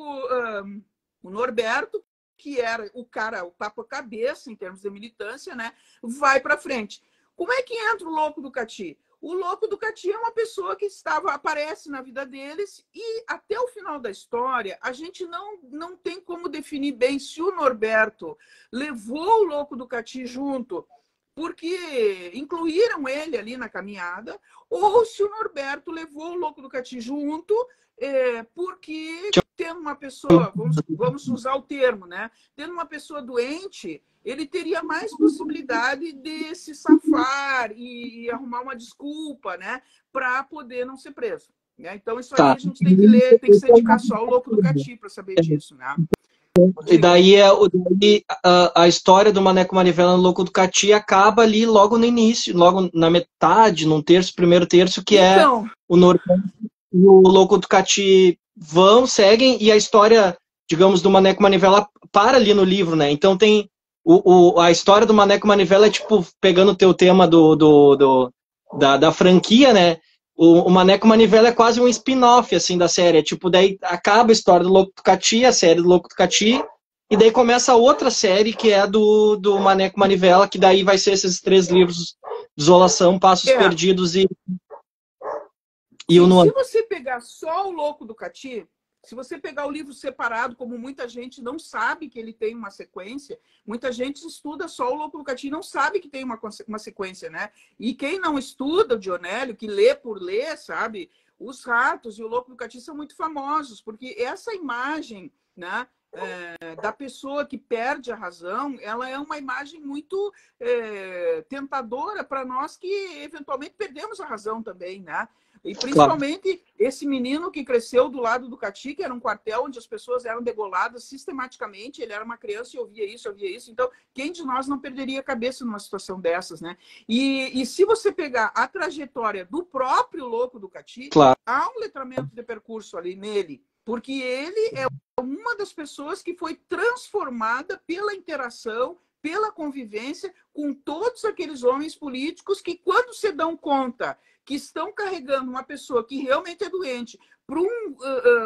o Norberto, que era o cara, o papo-cabeça em termos de militância, né? Vai para frente. Como é que entra o louco do Cati? O louco do Cati é uma pessoa que aparece na vida deles e até o final da história a gente não tem como definir bem se o Norberto levou o louco do Cati junto porque incluíram ele ali na caminhada, ou se o Norberto levou o louco do Cati junto porque tendo uma pessoa, vamos usar o termo, né? Tendo uma pessoa doente, ele teria mais possibilidade de se safar e arrumar uma desculpa, né? Para poder não ser preso. Né? Então, isso aí a gente tem que ler, tem que se dedicar só ao louco do Cati para saber disso, né? E daí, a história do Maneco Manivela no Louco do Cati acaba ali logo no início, logo na metade, num terço, primeiro terço, que então, é o Norberto e o Louco do Cati seguem, e a história, digamos, do Maneco Manivela para ali no livro, né? Então tem a história do Maneco Manivela é tipo, pegando o teu tema da franquia, né? O Maneco Manivela é quase um spin-off, assim, da série. É tipo, daí acaba a história do Louco do Cati, a série do Louco do Cati, e daí começa outra série, que é do Maneco Manivela, que daí vai ser esses 3 livros, Desolação, Passos Perdidos e o Noir. Se você pegar só o Louco do Cati, se você pegar o livro separado, como muita gente não sabe que ele tem uma sequência, muita gente estuda só o Louco do Cati e não sabe que tem uma sequência, né? E quem não estuda o Dionélio, que lê por ler, sabe? Os Ratos e o Louco do Cati são muito famosos, porque essa imagem, né, da pessoa que perde a razão, ela é uma imagem muito tentadora para nós que eventualmente perdemos a razão também, né? E principalmente esse menino que cresceu do lado do Cati, que era um quartel onde as pessoas eram degoladas sistematicamente, ele era uma criança e ouvia isso. Então, quem de nós não perderia a cabeça numa situação dessas, né? E se você pegar a trajetória do próprio Louco do Cati, há um letramento de percurso ali nele, porque ele é uma das pessoas que foi transformada pela interação, pela convivência com todos aqueles homens políticos que, quando se dão conta que estão carregando uma pessoa que realmente é doente para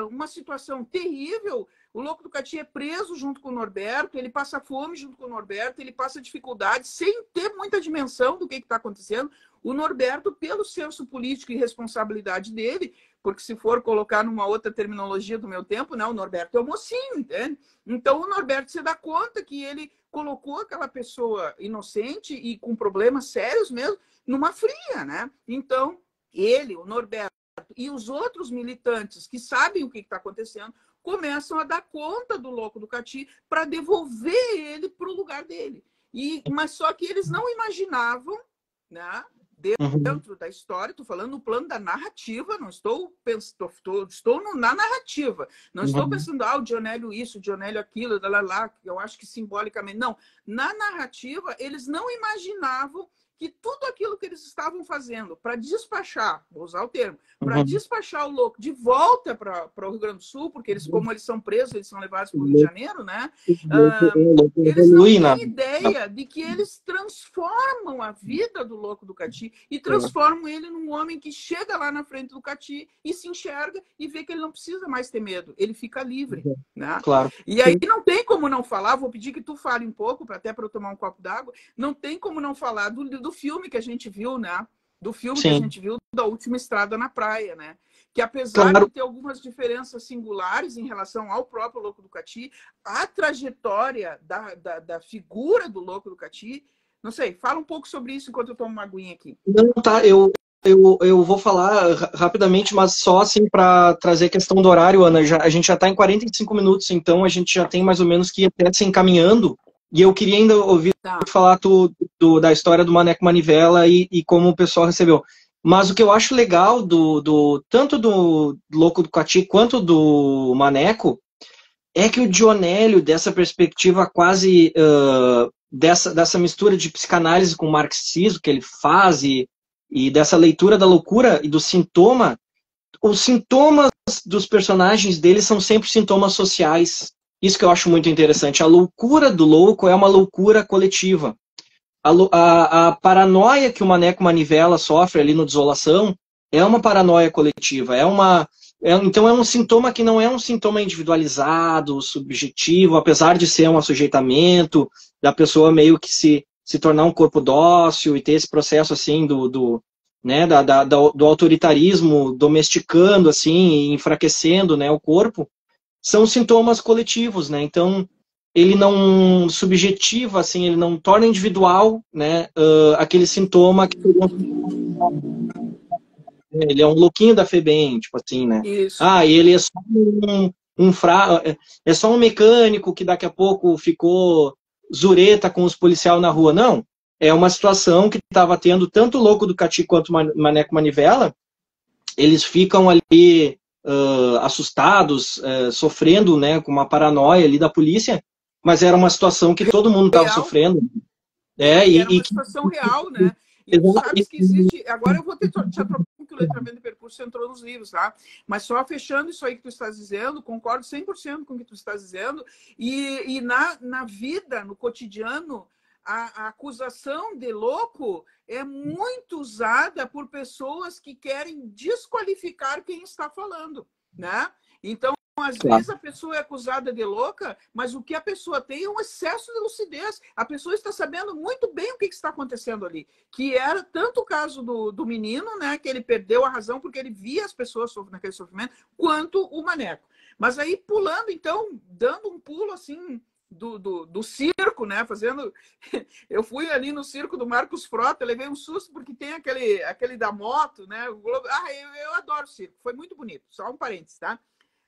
uma situação terrível, o Louco do Cati é preso junto com o Norberto, ele passa fome junto com o Norberto, ele passa dificuldade, sem ter muita dimensão do que está acontecendo. O Norberto, pelo senso político e responsabilidade dele, porque se for colocar numa outra terminologia do meu tempo, né, o Norberto é o mocinho, entende? Então o Norberto se dá conta que ele colocou aquela pessoa inocente e com problemas sérios mesmo numa fria, né? Então, ele, o Norberto e os outros militantes que sabem o que está acontecendo começam a dar conta do Louco do Cati para devolver ele para o lugar dele. Mas só que eles não imaginavam, né? Dentro da história, estou falando no plano da narrativa, não estou pensando, estou na narrativa, não estou pensando, o Dionélio isso, o Dionélio aquilo, lá, eu acho que simbolicamente, não. Na narrativa, eles não imaginavam que tudo aquilo que eles estavam fazendo para despachar, vou usar o termo, para despachar o louco de volta para o Rio Grande do Sul, porque eles, como eles são presos, eles são levados para o Rio de Janeiro, né? Eles não têm ideia de que eles transformam a vida do Louco do Cati e transformam ele num homem que chega lá na frente do Cati e se enxerga e vê que ele não precisa mais ter medo, ele fica livre, né? Claro. E aí não tem como não falar, vou pedir que tu fale um pouco, até para eu tomar um copo d'água, não tem como não falar do filme que a gente viu, né? do filme que a Sim. gente viu da Última Estrada na Praia, né? Que apesar Claro. de ter algumas diferenças singulares em relação ao próprio Louco do Cati, a trajetória da figura do Louco do Cati, não sei, fala um pouco sobre isso enquanto eu tomo uma aguinha aqui. Não, tá, eu vou falar rapidamente, mas só assim para trazer a questão do horário, Ana. A gente já está em 45 minutos, então a gente já tem mais ou menos que ir até se encaminhando. E eu queria ainda ouvir falar da história do Maneco Manivela e como o pessoal recebeu. Mas o que eu acho legal tanto do Louco do Cati quanto do Maneco é que o Dionélio, dessa perspectiva quase dessa mistura de psicanálise com marxismo que ele faz e dessa leitura da loucura e do sintoma, os sintomas dos personagens dele são sempre sintomas sociais. Isso que eu acho muito interessante. A loucura do louco é uma loucura coletiva. A paranoia que o Maneco Manivela sofre ali no Desolação é uma paranoia coletiva. Então é um sintoma que não é um sintoma individualizado, subjetivo, apesar de ser um assujeitamento, da pessoa meio que se tornar um corpo dócil e ter esse processo assim do autoritarismo domesticando assim, e enfraquecendo, né, o corpo, são sintomas coletivos, né? Então ele não subjetiva, assim, ele não torna individual, né, aquele sintoma que ele é um louquinho da FEBEM, tipo assim, né? Isso. Ah, ele é só é só um mecânico que daqui a pouco ficou zureta com os policiais na rua. Não, é uma situação que estava tendo tanto o Louco do Cati quanto o Maneco Manivela. Eles ficam ali assustados, sofrendo, né, com uma paranoia ali da polícia, mas era uma situação que todo mundo estava sofrendo. Era uma situação real, né? E tu sabes que existe... Agora eu vou te atropellar que o letramento de percurso entrou nos livros, tá? Mas só fechando isso aí que tu estás dizendo, concordo 100% com o que tu estás dizendo, e na vida, no cotidiano, a acusação de louco é muito usada por pessoas que querem desqualificar quem está falando, né? Então, às vezes a pessoa é acusada de louca, mas o que a pessoa tem é um excesso de lucidez. A pessoa está sabendo muito bem o que está acontecendo ali. Que era tanto o caso do menino, né, que ele perdeu a razão porque ele via as pessoas naquele sofrimento, quanto o Maneco. Mas aí pulando, então, dando um pulo assim do circo, né, fazendo... Eu fui ali no circo do Marcos Frota, levei um susto porque tem aquele da moto, né? Eu adoro circo, foi muito bonito. Só um parênteses, tá?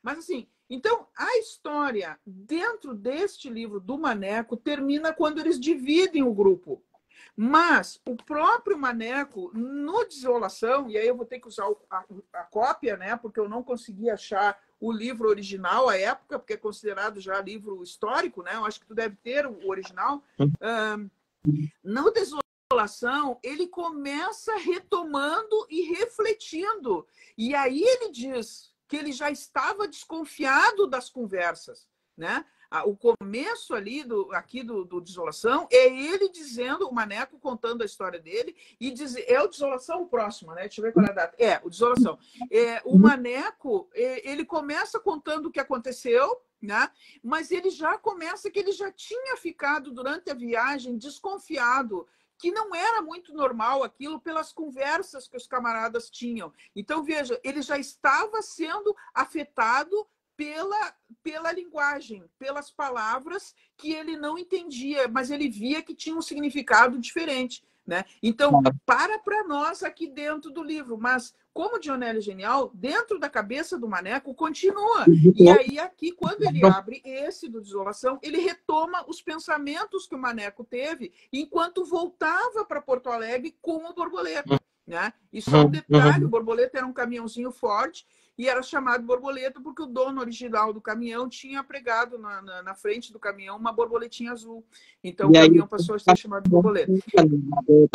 Mas assim, então a história dentro deste livro do Maneco termina quando eles dividem o grupo. Mas o próprio Maneco, no Desolação, e aí eu vou ter que usar a cópia, né? Porque eu não consegui achar o livro original à época, porque é considerado já livro histórico, né? Eu acho que tu deve ter o original. No Desolação, ele começa retomando e refletindo. E aí ele diz que ele já estava desconfiado das conversas, né? O começo ali aqui do Desolação é ele dizendo, o Maneco contando a história dele e diz, é o Desolação o próximo, né? Deixa eu ver qual é a data. É, o Desolação. O Maneco, ele começa contando o que aconteceu, né? Mas ele já começa que ele já tinha ficado durante a viagem desconfiado, que não era muito normal aquilo pelas conversas que os camaradas tinham. Então, veja, ele já estava sendo afetado pela linguagem, pelas palavras que ele não entendia, mas ele via que tinha um significado diferente, né? Então, para nós aqui dentro do livro, mas como Dionélio é genial, dentro da cabeça do Maneco continua. E aí aqui, quando ele abre esse do Desolação, ele retoma os pensamentos que o Maneco teve enquanto voltava para Porto Alegre com o Borboleta, né? E só um detalhe, o Borboleta era um caminhãozinho forte e era chamado Borboleta porque o dono original do caminhão tinha pregado na frente do caminhão uma borboletinha azul. Então, o caminhão passou a ser chamado Borboleta.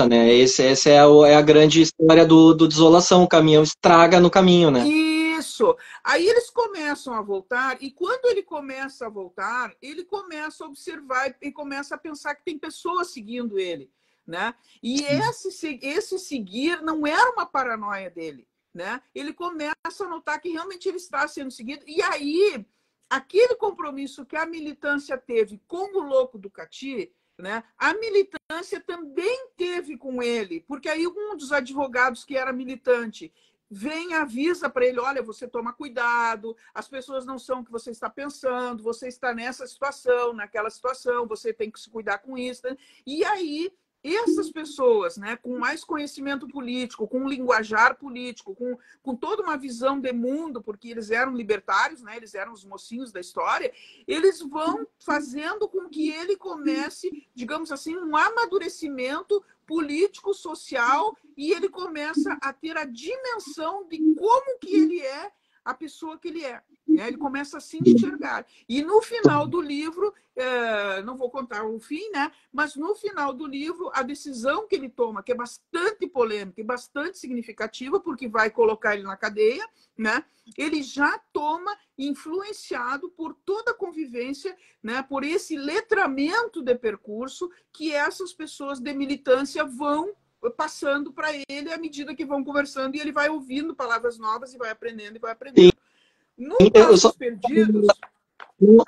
Né? Essa é a grande história do Desolação. O caminhão estraga no caminho, né? Isso! Aí eles começam a voltar, e quando ele começa a voltar, ele começa a observar e começa a pensar que tem pessoas seguindo ele, né? E esse seguir não era uma paranoia dele, né? Ele começa a notar que realmente ele está sendo seguido, e aí aquele compromisso que a militância teve com o Louco do Cati né? A militância também teve com ele, porque aí um dos advogados que era militante vem, avisa para ele, olha, você toma cuidado, as pessoas não são o que você está pensando, você está nessa situação, naquela situação, você tem que se cuidar com isso. E aí, essas pessoas, né, com mais conhecimento político, com um linguajar político, com toda uma visão de mundo, porque eles eram libertários, né, eles eram os mocinhos da história, eles vão fazendo com que ele comece, digamos assim, um amadurecimento político, social, e ele começa a ter a dimensão de como que ele é a pessoa que ele é. Né? Ele começa a se enxergar. E no final do livro, não vou contar o fim, né? Mas no final do livro, a decisão que ele toma, que é bastante polêmica e bastante significativa, porque vai colocar ele na cadeia, né? Ele já toma influenciado por toda a convivência, né? Por esse letramento de percurso que essas pessoas de militância vão passando para ele à medida que vão conversando, e ele vai ouvindo palavras novas e vai aprendendo e vai aprendendo. No Passos Perdidos,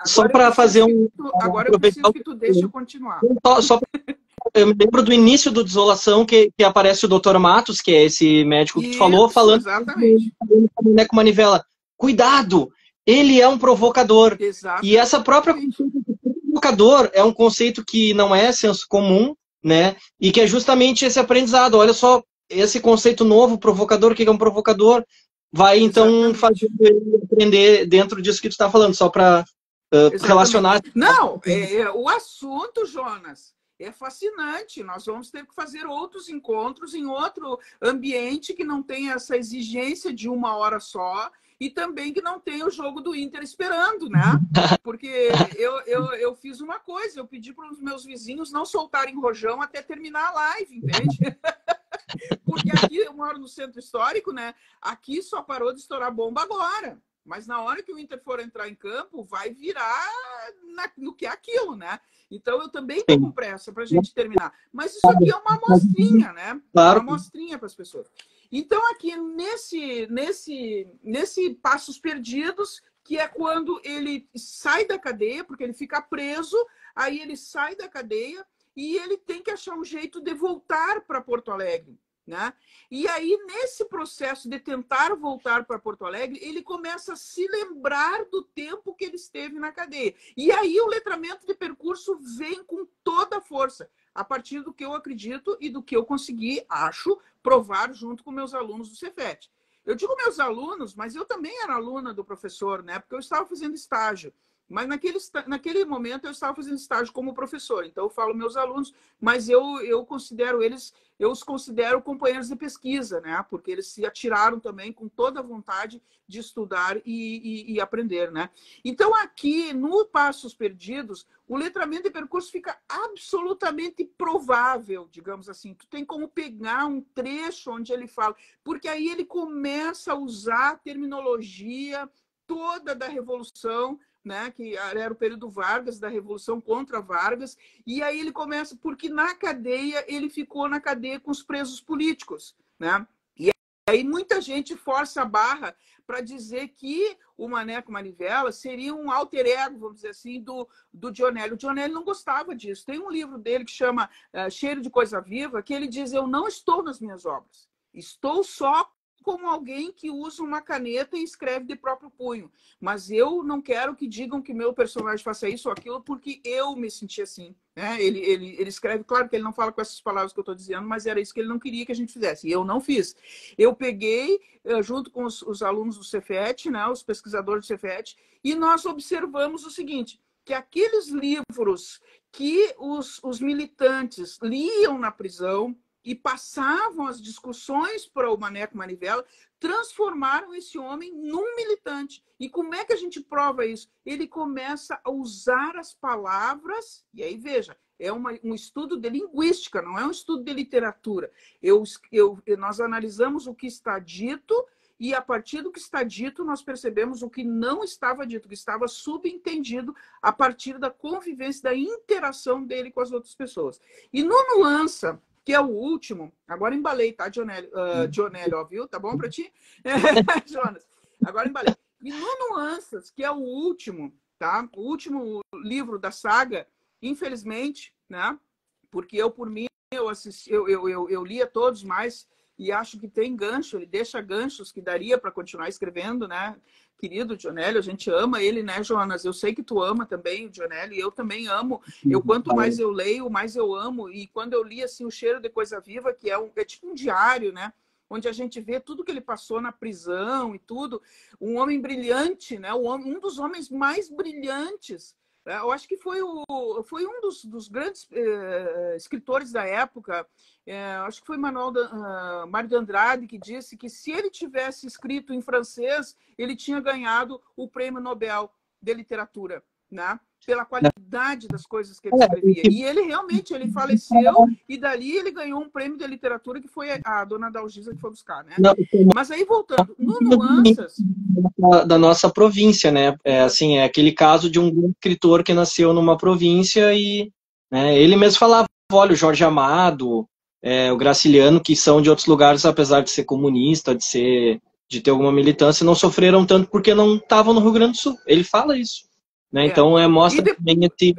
só para fazer agora eu preciso que tu deixe eu continuar. Eu me lembro do início do Desolação, que aparece o Dr. Matos, que é esse médico que tu falou, falando exatamente. Com Manivela. Cuidado! Ele é um provocador. Exatamente. E essa própria provocador é um conceito que não é senso comum, né? E que é justamente esse aprendizado. Olha só, esse conceito novo, provocador, o que é um provocador? Vai, então, fazer ele aprender dentro disso que tu está falando, só para relacionar. Não, o assunto, Jonas, é fascinante. Nós vamos ter que fazer outros encontros em outro ambiente que não tenha essa exigência de 1 hora só e também que não tenha o jogo do Inter esperando, né? Porque eu fiz uma coisa, eu pedi para os meus vizinhos não soltarem rojão até terminar a live, entende? Porque aqui eu moro no centro histórico, né? Aqui só parou de estourar bomba agora. Mas na hora que o Inter for entrar em campo, vai virar no que é aquilo, né? Então eu também estou com pressa para a gente terminar. Mas isso aqui é uma amostrinha, né? Claro. Uma amostrinha para as pessoas. Então, aqui nesse Passos Perdidos, que é quando ele sai da cadeia, porque ele fica preso, aí ele sai da cadeia e ele tem que achar um jeito de voltar para Porto Alegre. Né? E aí, nesse processo de tentar voltar para Porto Alegre, ele começa a se lembrar do tempo que ele esteve na cadeia. E aí o letramento de percurso vem com toda a força, a partir do que eu acredito e do que eu consegui, acho, provar junto com meus alunos do Cefet. Eu digo meus alunos, mas eu também era aluna do professor, né? Porque eu estava fazendo estágio. Mas naquele momento eu estava fazendo estágio como professor, então eu falo meus alunos, mas eu considero eles, eu os considero companheiros de pesquisa, né? Porque eles se atiraram também com toda a vontade de estudar e aprender, né? Então aqui no Passos Perdidos, o letramento de percurso fica absolutamente provável, digamos assim. Tu tem como pegar um trecho onde ele fala, porque aí ele começa a usar a terminologia toda da Revolução, né, que era o período Vargas, da Revolução contra Vargas, e aí ele começa, porque na cadeia, ele ficou na cadeia com os presos políticos, né? E aí muita gente força a barra para dizer que o Maneco Manivela seria um alter ego, vamos dizer assim, do Dionélio. O Dionélio não gostava disso. Tem um livro dele que chama Cheiro de Coisa Viva, que ele diz, eu não estou nas minhas obras, estou só como alguém que usa uma caneta e escreve de próprio punho. Mas eu não quero que digam que meu personagem faça isso ou aquilo, porque eu me senti assim. Né? Ele escreve, claro que ele não fala com essas palavras que eu estou dizendo, mas era isso que ele não queria que a gente fizesse. E eu não fiz. Eu peguei, junto com os alunos do Cefet, né, os pesquisadores do Cefet, e nós observamos o seguinte, que aqueles livros que os militantes liam na prisão, e passavam as discussões para o Maneco Manivela, transformaram esse homem num militante. E como é que a gente prova isso? Ele começa a usar as palavras, e aí veja, é um estudo de linguística, não é um estudo de literatura. Nós analisamos o que está dito, e a partir do que está dito, nós percebemos o que não estava dito, o que estava subentendido a partir da convivência, da interação dele com as outras pessoas. E no Nuança, que é o último, agora embalei, tá, Dionélio? Dionélio, ó, viu? Tá bom para ti? Jonas, agora embalei. E no Nuanças, que é o último, tá? O último livro da saga, infelizmente, né? Porque eu, por mim, eu lia todos mais e acho que tem gancho, ele deixa ganchos que daria para continuar escrevendo, né? Querido Dionélio, a gente ama ele, né, Jonas? Eu sei que tu ama também o Dionélio, e eu também amo. Quanto mais eu leio, mais eu amo. E quando eu li assim, O Cheiro de Coisa Viva, que é tipo um diário, né? Onde a gente vê tudo que ele passou na prisão e tudo. Um homem brilhante, né? Um dos homens mais brilhantes. Eu acho que foi um dos grandes escritores da época. Acho que foi Mário de Andrade que disse que se ele tivesse escrito em francês, ele tinha ganhado o Prêmio Nobel de Literatura, né? Pela qualidade das coisas que ele escrevia. E ele realmente ele faleceu e dali ele ganhou um prêmio de literatura que foi a dona Dalgisa que foi buscar, né? Mas aí voltando, no Nuanças da nossa província, né? Assim, é aquele caso de um escritor que nasceu numa província e, né, ele mesmo falava, olha, o Jorge Amado, o Graciliano, que são de outros lugares, apesar de ser comunista, de ter alguma militância, não sofreram tanto porque não estavam no Rio Grande do Sul. Ele fala isso. Né? Então, mostra também esse...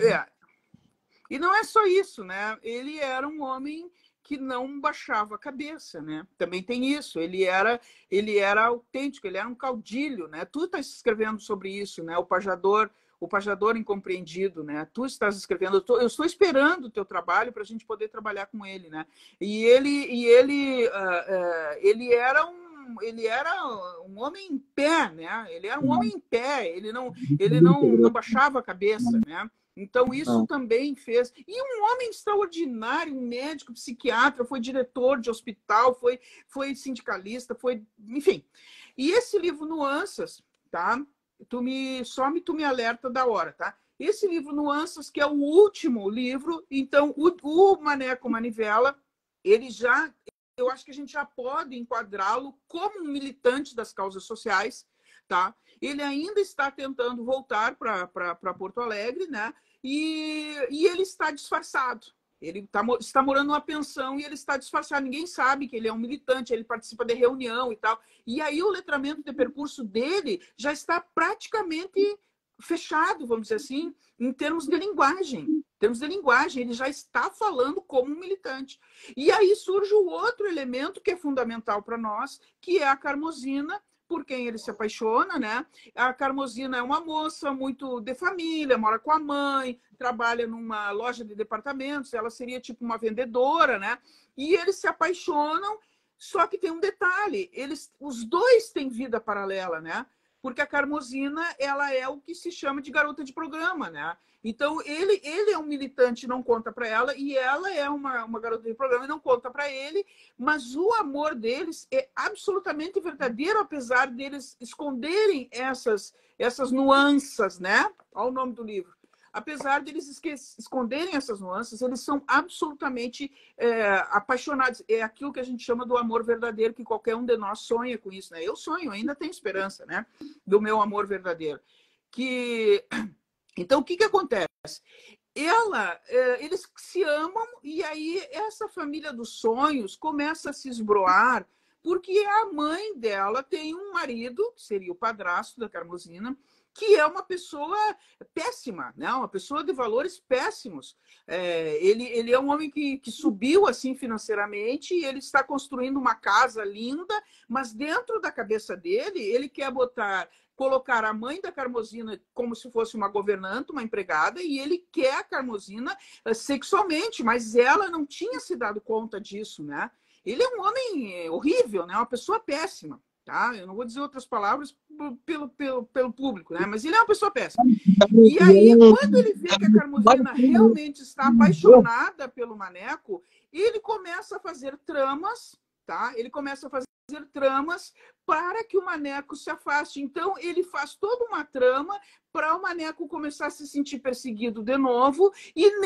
E não é só isso, né? Ele era um homem que não baixava a cabeça, né? Também tem isso. Ele era autêntico, ele era um caudilho, né? Tu estás escrevendo sobre isso, né? O pajador incompreendido, né? Tu estás escrevendo. Eu estou esperando o teu trabalho para a gente poder trabalhar com ele, né? E ele era um homem em pé, né? Ele era um homem em pé. Ele não baixava a cabeça, né? Então, isso também fez... E um homem extraordinário, um médico, psiquiatra, foi diretor de hospital, foi sindicalista, enfim. E esse livro, Nuanças, tá? Tu me alerta da hora, tá? Esse livro, Nuanças, que é o último livro, então, o Maneco Manivela, ele já... Eu acho que a gente já pode enquadrá-lo como um militante das causas sociais, tá? Ele ainda está tentando voltar para Porto Alegre, né? E ele está disfarçado. Ele está morando numa pensão e ele está disfarçado. Ninguém sabe que ele é um militante, ele participa de reunião e tal. E aí o letramento de percurso dele já está praticamente fechado, vamos dizer assim, em termos de linguagem. Em termos de linguagem, ele já está falando como um militante. E aí surge o outro elemento que é fundamental para nós, que é a Carmozina, por quem ele se apaixona, né? A Carmozina é uma moça muito de família, mora com a mãe, trabalha numa loja de departamentos, ela seria tipo uma vendedora, né? E eles se apaixonam, só que tem um detalhe, os dois têm vida paralela, né? Porque a Carmozina, ela é o que se chama de garota de programa, né? Então, ele é um militante, não conta para ela, e ela é uma garota de programa e não conta para ele, mas o amor deles é absolutamente verdadeiro, apesar deles esconderem essas nuances, né? Olha o nome do livro. Apesar deles esconderem essas nuances, eles são absolutamente apaixonados. É aquilo que a gente chama do amor verdadeiro, que qualquer um de nós sonha com isso, né? Eu sonho, ainda tenho esperança, né? Do meu amor verdadeiro. Então, o que acontece? Eles se amam e aí essa família dos sonhos começa a se esbroar porque a mãe dela tem um marido, que seria o padrasto da Carmozina, que é uma pessoa péssima, né? Uma pessoa de valores péssimos. Ele é um homem que subiu assim financeiramente e ele está construindo uma casa linda, mas dentro da cabeça dele, ele quer colocar a mãe da Carmozina como se fosse uma governanta, uma empregada, e ele quer a Carmozina sexualmente, mas ela não tinha se dado conta disso, né? Ele é um homem horrível, né? Uma pessoa péssima, tá? Eu não vou dizer outras palavras pelo público, né? Mas ele é uma pessoa péssima. E aí, quando ele vê que a Carmozina realmente está apaixonada pelo Maneco, ele começa a fazer tramas, tá? Ele começa a fazer tramas para que o Maneco se afaste. Então, ele faz toda uma trama para o Maneco começar a se sentir perseguido de novo. E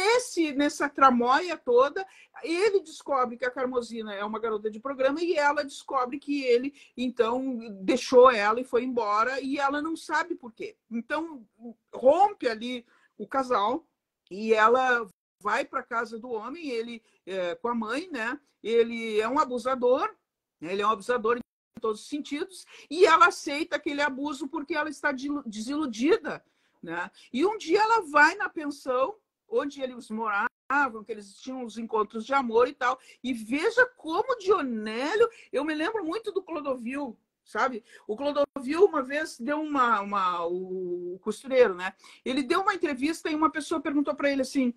nessa tramóia toda, ele descobre que a Carmozina é uma garota de programa e ela descobre que ele, então, deixou ela e foi embora e ela não sabe por quê. Então, rompe ali o casal e ela vai para a casa do homem, ele com a mãe, né? Ele é um abusador, ele é um abusador em todos os sentidos, e ela aceita aquele abuso porque ela está desiludida, né? E um dia ela vai na pensão onde eles moravam, que eles tinham os encontros de amor e tal. E veja como Dionélio... Eu me lembro muito do Clodovil, sabe? O Clodovil uma vez deu o costureiro, né? Ele deu uma entrevista e uma pessoa perguntou para ele assim,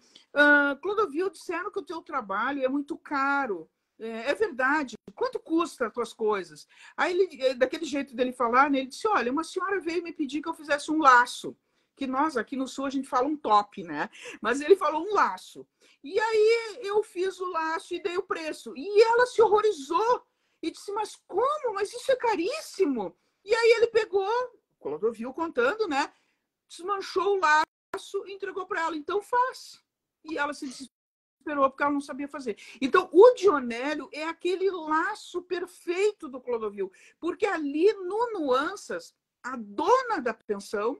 Clodovil, disseram que o teu trabalho é muito caro. É verdade, quanto custa as tuas coisas? Aí, ele, daquele jeito dele falar, né, ele disse, olha, uma senhora veio me pedir que eu fizesse um laço, que nós aqui no Sul a gente fala um top, né? Mas ele falou um laço. E aí eu fiz o laço e dei o preço. E ela se horrorizou e disse, mas como? Mas isso é caríssimo. E aí ele pegou, Clodovil contando, né? Desmanchou o laço e entregou para ela. Então faz. E ela se desesperou porque ela não sabia fazer. Então o Dionélio é aquele laço perfeito do Clodovil. Porque ali no Nuanças, a dona da pensão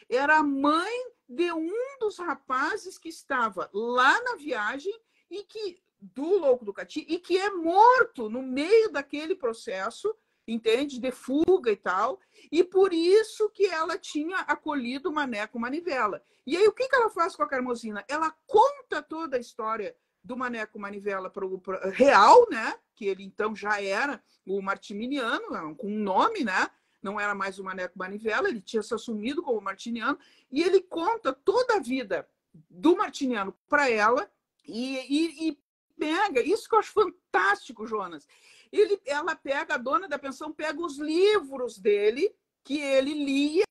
era a mãe de um dos rapazes que estava lá na viagem e que do Louco do Cati e que é morto no meio daquele processo, entende? De fuga e tal. E por isso que ela tinha acolhido o Maneco Manivela. E aí o que ela faz com a Carmozina? Ela conta toda a história do Maneco Manivela para o real, né? Que ele então já era o Martiniano, com um nome, né? Não era mais o Maneco Manivela, ele tinha se assumido como Martiniano, e ele conta toda a vida do Martiniano para ela e pega, isso que eu acho fantástico, Jonas. Ela pega, a dona da pensão pega os livros dele, que ele lia,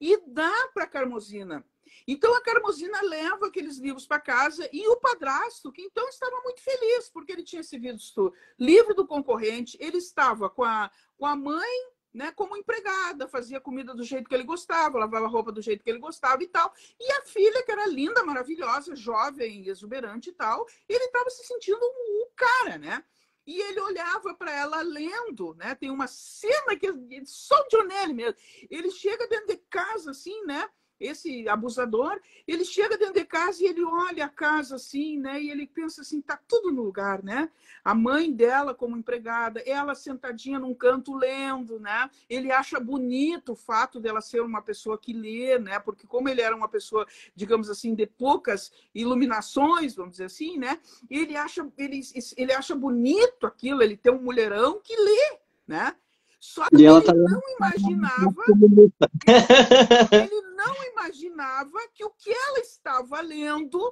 e dá para a Carmozina. Então a Carmozina leva aqueles livros para casa e o padrasto, que então estava muito feliz, porque ele tinha se visto livre do concorrente, ele estava com a mãe, né, como empregada, fazia comida do jeito que ele gostava, lavava roupa do jeito que ele gostava e tal. E a filha, que era linda, maravilhosa, jovem, exuberante e tal, ele estava se sentindo o cara, né? E ele olhava para ela lendo, né? Tem uma cena que só o Dionélio mesmo. Ele chega dentro de casa, assim, né? Esse abusador, ele chega dentro de casa e ele olha a casa assim, né? E ele pensa assim, tá tudo no lugar, né? A mãe dela como empregada, ela sentadinha num canto lendo, né? Ele acha bonito o fato dela ser uma pessoa que lê, né? Porque como ele era uma pessoa, digamos assim, de poucas iluminações, vamos dizer assim, né? Ele acha bonito aquilo, ele tem um mulherão que lê, né? Só que ele não imaginava que o que ela estava lendo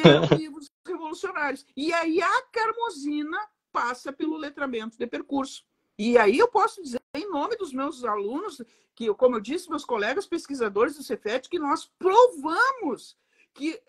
eram livros revolucionários. E aí a Carmozina passa pelo letramento de percurso. E aí eu posso dizer, em nome dos meus alunos, que, como eu disse, meus colegas pesquisadores do Cefet, que nós provamos que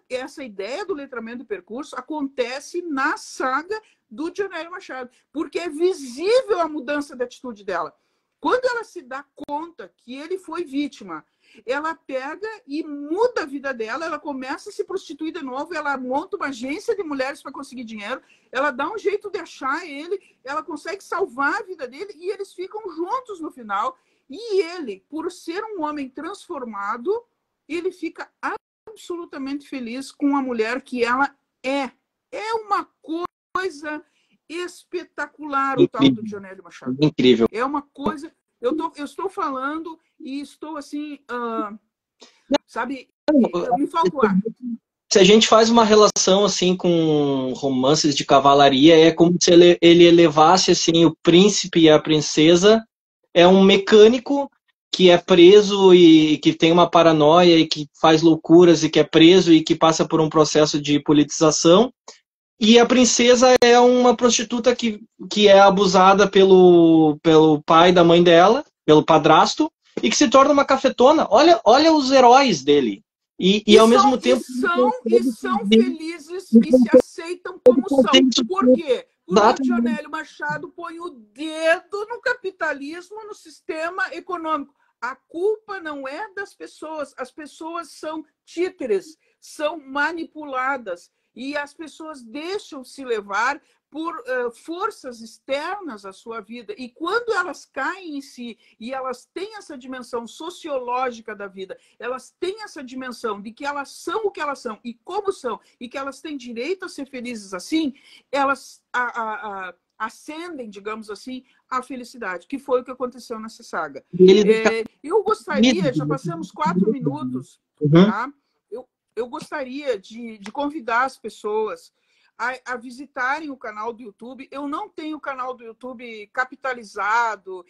essa ideia do letramento de percurso acontece na saga do Dionélio Machado, porque é visível a mudança de atitude dela. Quando ela se dá conta que ele foi vítima, ela pega e muda a vida dela, ela começa a se prostituir de novo, ela monta uma agência de mulheres para conseguir dinheiro, ela dá um jeito de achar ele, ela consegue salvar a vida dele e eles ficam juntos no final. E ele, por ser um homem transformado, ele fica absolutamente feliz com a mulher que ela é. É uma coisa espetacular o tal do Dionélio Machado. Incrível. É uma coisa... Eu estou falando e estou assim, sabe, me falta o ar. Se a gente faz uma relação assim com romances de cavalaria, é como se ele elevasse assim o príncipe e a princesa. É um mecânico que é preso e que tem uma paranoia e que faz loucuras e que é preso e que passa por um processo de politização. E a princesa é uma prostituta que é abusada pelo pai da mãe dela, pelo padrasto, e que se torna uma cafetona. Olha os heróis dele. E ao mesmo tempo... são felizes e se aceitam como são. Por quê? Porque o Dionélio Machado põe o dedo no capitalismo, no sistema econômico. A culpa não é das pessoas. As pessoas são títeres, são manipuladas. E as pessoas deixam se levar por forças externas à sua vida. E quando elas caem em si e elas têm essa dimensão sociológica da vida, elas têm essa dimensão de que elas são o que elas são e como são, e que elas têm direito a ser felizes assim, elas ascendem, digamos assim, à felicidade, que foi o que aconteceu nessa saga. Eu gostaria, já passamos 4 minutos, tá? eu gostaria de convidar as pessoas a visitarem o canal do YouTube. Eu não tenho canal do YouTube capitalizado,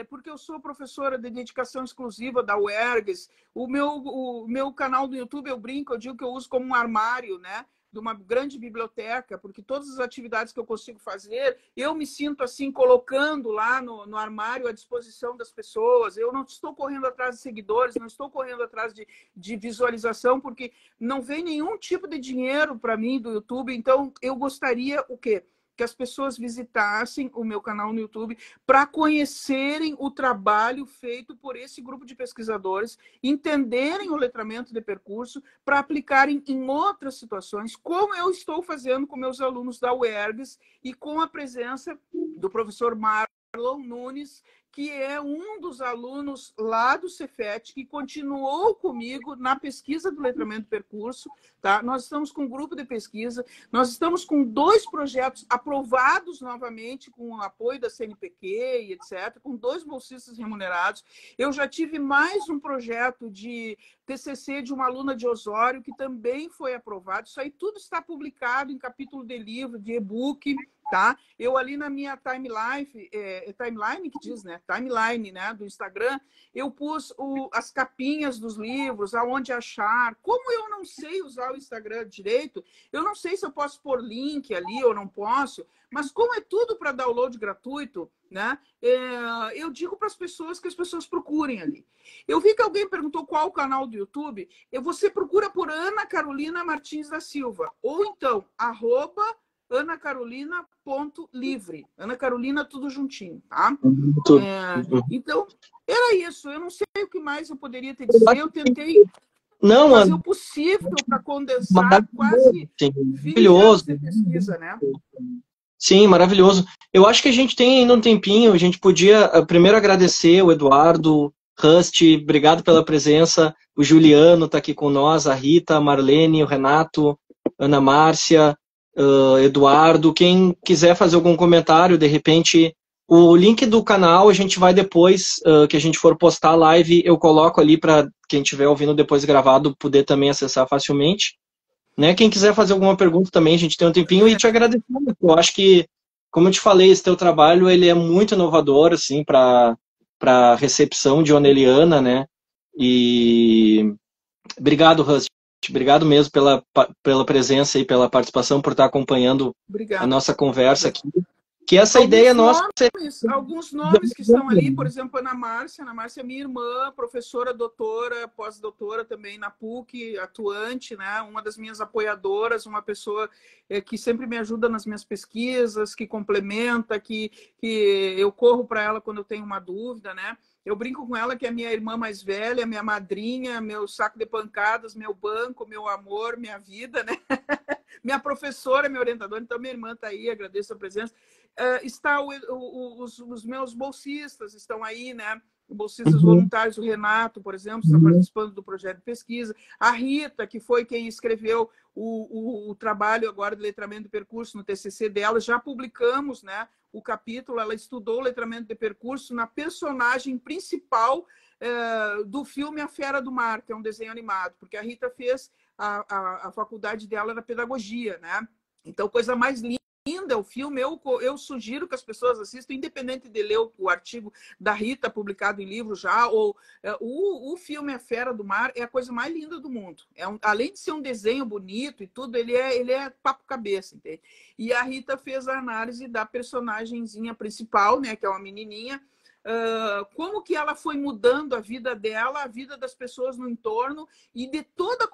porque eu sou professora de dedicação exclusiva da UERGS. O meu canal do YouTube, eu brinco, eu digo que eu uso como um armário, né? De uma grande biblioteca, porque todas as atividades que eu consigo fazer, eu me sinto assim, colocando lá no armário à disposição das pessoas. Eu não estou correndo atrás de seguidores, não estou correndo atrás de visualização, porque não vem nenhum tipo de dinheiro para mim do YouTube. Então, eu gostaria o quê? Que as pessoas visitassem o meu canal no YouTube para conhecerem o trabalho feito por esse grupo de pesquisadores, entenderem o letramento de percurso, para aplicarem em outras situações, como eu estou fazendo com meus alunos da UERGS e com a presença do professor Marlon Nunes, que é um dos alunos lá do Cefet, que continuou comigo na pesquisa do letramento do percurso. Tá? Nós estamos com um grupo de pesquisa, nós estamos com 2 projetos aprovados novamente, com o apoio da CNPq e etc., com 2 bolsistas remunerados. Eu já tive mais um projeto de TCC de uma aluna de Osório, que também foi aprovado. Isso aí tudo está publicado em capítulo de livro, de e-book. Tá? Eu ali na minha timeline que diz, né? Timeline, né? Do Instagram, eu pus as capinhas dos livros, aonde achar. Como eu não sei usar o Instagram direito, eu não sei se eu posso pôr link ali ou não posso, mas como é tudo para download gratuito, né? Eu digo para as pessoas que as pessoas procurem ali. Eu vi que alguém perguntou qual o canal do YouTube. Você procura por Ana Carolina Martins da Silva, ou então, @anacarolina.livre. Ana Carolina, tudo juntinho, tá? Então, era isso. Eu não sei o que mais eu poderia te dizer. Eu tentei fazer o possível para condensar quase 20 anos de pesquisa, né? Sim, maravilhoso. Eu acho que a gente tem ainda um tempinho, a gente podia primeiro agradecer o Eduardo, Rusty, obrigado pela presença, o Juliano está aqui com nós, a Rita, a Marlene, o Renato, Ana Márcia, Eduardo. Quem quiser fazer algum comentário, de repente, o link do canal a gente vai depois, que a gente for postar a live, eu coloco ali para quem estiver ouvindo depois gravado poder também acessar facilmente. Né? Quem quiser fazer alguma pergunta também, a gente tem um tempinho, e te agradecer. Eu acho que, como eu te falei, esse teu trabalho ele é muito inovador assim, para a recepção de oneliana, né? E obrigado, Rusty. Obrigado mesmo pela presença e pela participação, por estar acompanhando a nossa conversa aqui. Que essa ideia nossa... Alguns nomes que estão ali, por exemplo, Ana Márcia. Ana Márcia é minha irmã, professora, doutora, pós-doutora também na PUC, atuante, né? Uma das minhas apoiadoras, uma pessoa que sempre me ajuda nas minhas pesquisas, que complementa, que eu corro para ela quando eu tenho uma dúvida, né? Eu brinco com ela que é minha irmã mais velha, minha madrinha, meu saco de pancadas, meu banco, meu amor, minha vida, né? Minha professora, minha orientadora. Então, minha irmã está aí, agradeço a presença. Está os meus bolsistas, estão aí, né? Bolsistas voluntários, o Renato, por exemplo, está participando do projeto de pesquisa. A Rita, que foi quem escreveu o trabalho agora de letramento de percurso no TCC dela, já publicamos, né, o capítulo. Ela estudou o letramento de percurso na personagem principal do filme A Fera do Mar, que é um desenho animado, porque a Rita fez a faculdade dela na pedagogia, né? Então, coisa mais linda o filme. Eu sugiro que as pessoas assistam, independente de ler o artigo da Rita, publicado em livro já, ou o filme A Fera do Mar é a coisa mais linda do mundo. Além de ser um desenho bonito e tudo, ele é papo-cabeça, entende? E a Rita fez a análise da personagenzinha principal, né, que é uma menininha, como que ela foi mudando a vida dela, a vida das pessoas no entorno e de toda a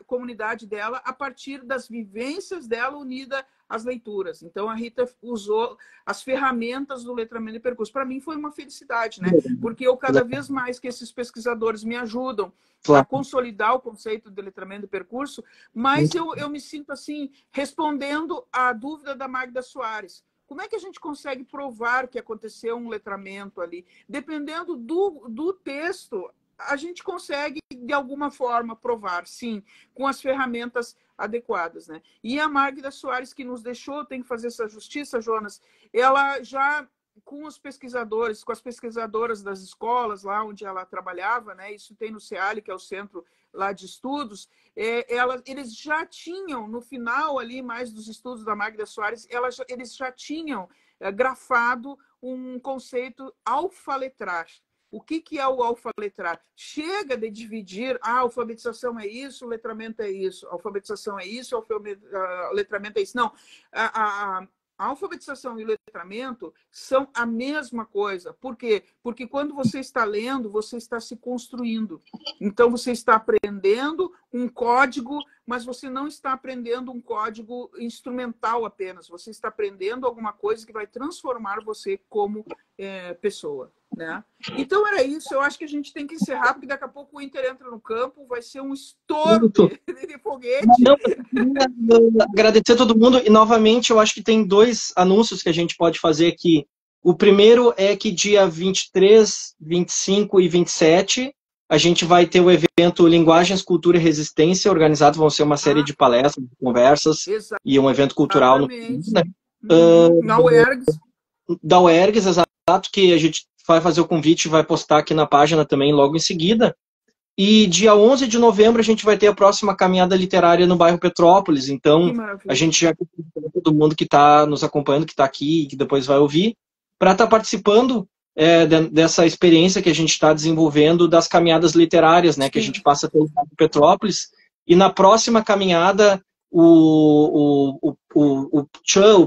comunidade dela a partir das vivências dela unida às leituras. Então, a Rita usou as ferramentas do letramento de percurso. Para mim, foi uma felicidade, né? Porque eu, cada vez mais que esses pesquisadores me ajudam a consolidar o conceito de letramento de percurso, mas eu me sinto assim, respondendo à dúvida da Magda Soares. Como é que a gente consegue provar que aconteceu um letramento ali? Dependendo do texto, a gente consegue, de alguma forma, provar, sim, com as ferramentas adequadas, né? E a Magda Soares, que nos deixou, tem que fazer essa justiça, Jonas, ela já com os pesquisadores, com as pesquisadoras das escolas, lá onde ela trabalhava, né? Isso tem no CEALI, que é o centro lá de estudos, eles já tinham, no final ali, mais dos estudos da Magda Soares, eles já tinham grafado um conceito alfaletrar. O que é o alfaletrar? Chega de dividir, a alfabetização é isso, o letramento é isso, a alfabetização é isso, o letramento é isso. Não, a alfabetização e o letramento são a mesma coisa. Por quê? Porque quando você está lendo, você está se construindo. Então, você está aprendendo um código, mas você não está aprendendo um código instrumental apenas. Você está aprendendo alguma coisa que vai transformar você como pessoa. Né? Então, era isso. Eu acho que a gente tem que encerrar, porque daqui a pouco o Inter entra no campo, vai ser um estouro de foguete. Não, agradecer a todo mundo. E, novamente, eu acho que tem 2 anúncios que a gente pode fazer aqui. O primeiro é que dia 23, 25 e 27, a gente vai ter o evento Linguagens, Cultura e Resistência, organizado, vão ser uma série de palestras, conversas, e um evento cultural no né? Na UERGS. Da UERGS, exato, que a gente vai fazer o convite e vai postar aqui na página também logo em seguida. E dia 11 de novembro a gente vai ter a próxima caminhada literária no bairro Petrópolis. Então, a gente já todo mundo que está nos acompanhando, que está aqui e que depois vai ouvir, para estar participando dessa experiência que a gente está desenvolvendo das caminhadas literárias, né? Sim. Que a gente passa pelo bairro Petrópolis. E na próxima caminhada, o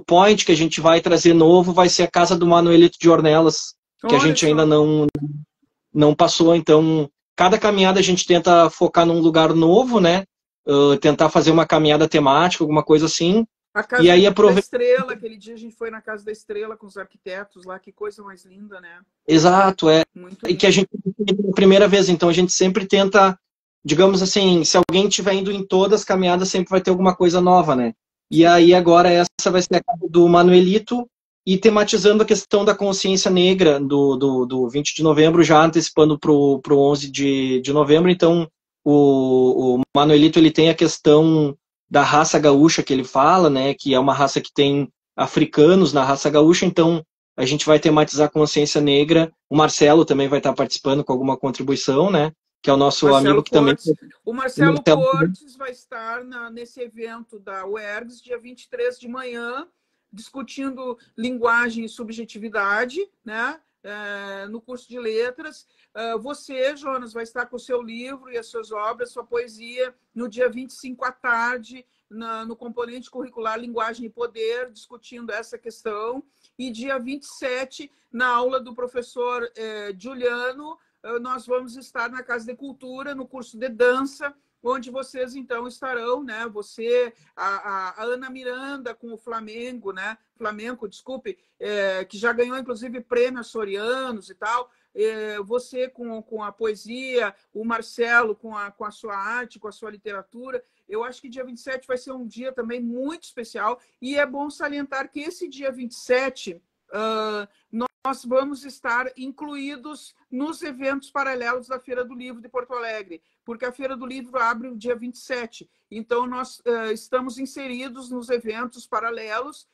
point que a gente vai trazer novo vai ser a Casa do Manuelito de Ornelas, que a gente ainda não passou. Então, cada caminhada a gente tenta focar num lugar novo, né? Tentar fazer uma caminhada temática, alguma coisa assim. A Casa da Estrela, aquele dia a gente foi na Casa da Estrela com os arquitetos lá, que coisa mais linda, né? Exato, e que a gente pela primeira vez, então a gente sempre tenta, digamos assim, se alguém estiver indo em todas as caminhadas, sempre vai ter alguma coisa nova, né? E aí agora essa vai ser a Casa do Manuelito, e tematizando a questão da consciência negra do 20 de novembro, já antecipando para o 11 de novembro. Então, o Manuelito ele tem a questão da raça gaúcha que ele fala, né, que é uma raça que tem africanos na raça gaúcha, então a gente vai tematizar a consciência negra. O Marcelo também vai estar participando com alguma contribuição, né, que é o nosso amigo que Cortes. também... O Marcelo Cortes vai estar nesse evento da UERGS, dia 23 de manhã, discutindo linguagem e subjetividade, né? No curso de letras. Você, Jonas, vai estar com o seu livro e as suas obras, sua poesia, no dia 25 à tarde, no componente curricular Linguagem e Poder, discutindo essa questão. E dia 27, na aula do professor Juliano, nós vamos estar na Casa de Cultura, no curso de dança, onde vocês, então, estarão, né? Você, a Ana Miranda com o Flamengo, né? Flamengo, desculpe, que já ganhou, inclusive, prêmios açorianos e tal. Você com a poesia, o Marcelo com a sua arte, com a sua literatura. Eu acho que dia 27 vai ser um dia também muito especial. E é bom salientar que esse dia 27... nós vamos estar incluídos nos eventos paralelos da Feira do Livro de Porto Alegre, porque a Feira do Livro abre o dia 27. Então, nós estamos inseridos nos eventos paralelos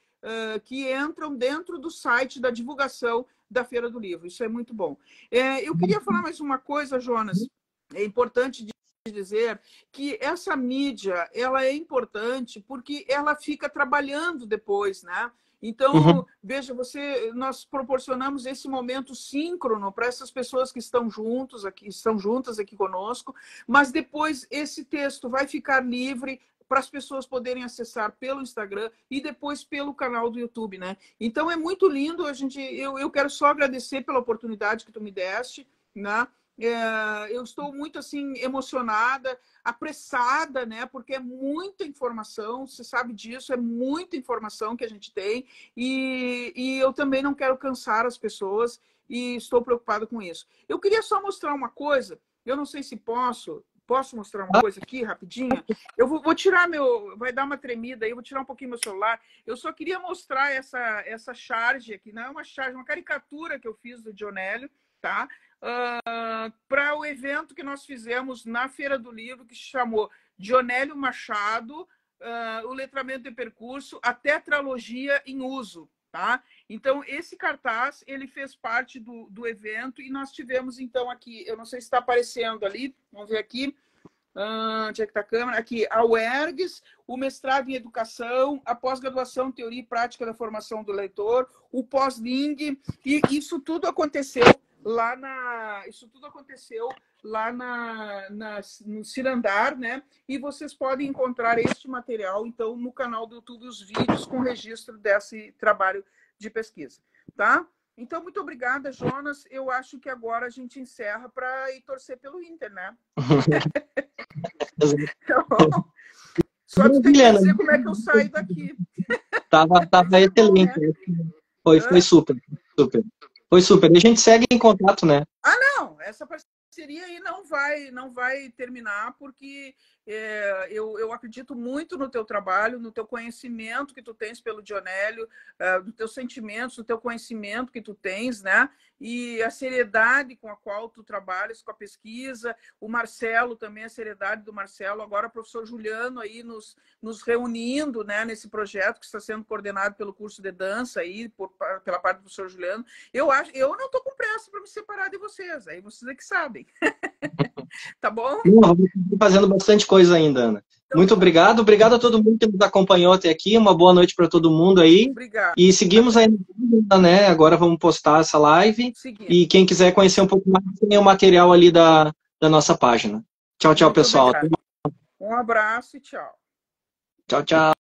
que entram dentro do site da divulgação da Feira do Livro. Isso é muito bom. Eu queria falar mais uma coisa, Jonas. É importante dizer que essa mídia ela é importante porque ela fica trabalhando depois, né? Então, veja, nós proporcionamos esse momento síncrono para essas pessoas que estão juntas aqui conosco, mas depois esse texto vai ficar livre para as pessoas poderem acessar pelo Instagram e depois pelo canal do YouTube, né? Então, é muito lindo. Eu quero só agradecer pela oportunidade que tu me deste, né? Eu estou muito assim emocionada, apressada, né? Porque é muita informação, você sabe disso, é muita informação que a gente tem e eu também não quero cansar as pessoas e estou preocupada com isso. Eu queria só mostrar uma coisa, eu não sei se posso mostrar uma coisa aqui rapidinho? Eu vou tirar vai dar uma tremida aí, eu vou tirar um pouquinho meu celular. Eu só queria mostrar essa charge aqui, não é uma charge, uma caricatura que eu fiz do Dionélio, tá? Para o evento que nós fizemos na Feira do Livro, que se chamou Dionélio Machado, o letramento de percurso, a tetralogia em uso. tá? Então, esse cartaz, ele fez parte do evento e nós tivemos, então, aqui, eu não sei se está aparecendo ali, vamos ver aqui, onde é que está a câmera? Aqui, a UERGS, o mestrado em educação, a pós-graduação em teoria e prática da formação do leitor, o pós-ling, e isso tudo aconteceu lá no Cirandar, né? E vocês podem encontrar este material, então, no canal do YouTube, os vídeos com registro desse trabalho de pesquisa, tá? Então, muito obrigada, Jonas. Eu acho que agora a gente encerra para ir torcer pelo Inter, né? Então, só tu tem que dizer como é que eu saio daqui. Tava excelente. Né? Foi super. Foi super. E a gente segue em contato, né? Ah, não. Essa parceria aí não vai terminar, porque eu acredito muito no teu trabalho, no teu conhecimento que tu tens pelo Dionélio, dos teus sentimentos, do teu conhecimento que tu tens, né? E a seriedade com a qual tu trabalhas com a pesquisa, o Marcelo também, a seriedade do Marcelo, agora o professor Juliano aí nos reunindo, né, nesse projeto que está sendo coordenado pelo curso de dança aí, pela parte do professor Juliano. Eu não estou com pressa para me separar de vocês, aí vocês é que sabem. Tá bom? Vamos fazendo bastante coisa ainda, Ana. Então, muito obrigado. Obrigado a todo mundo que nos acompanhou até aqui. Uma boa noite para todo mundo aí. Obrigado. E seguimos aí, né? Agora vamos postar essa live. Seguimos. E quem quiser conhecer um pouco mais, tem o material ali da nossa página. Tchau, tchau, pessoal. Um abraço e tchau. Tchau, tchau.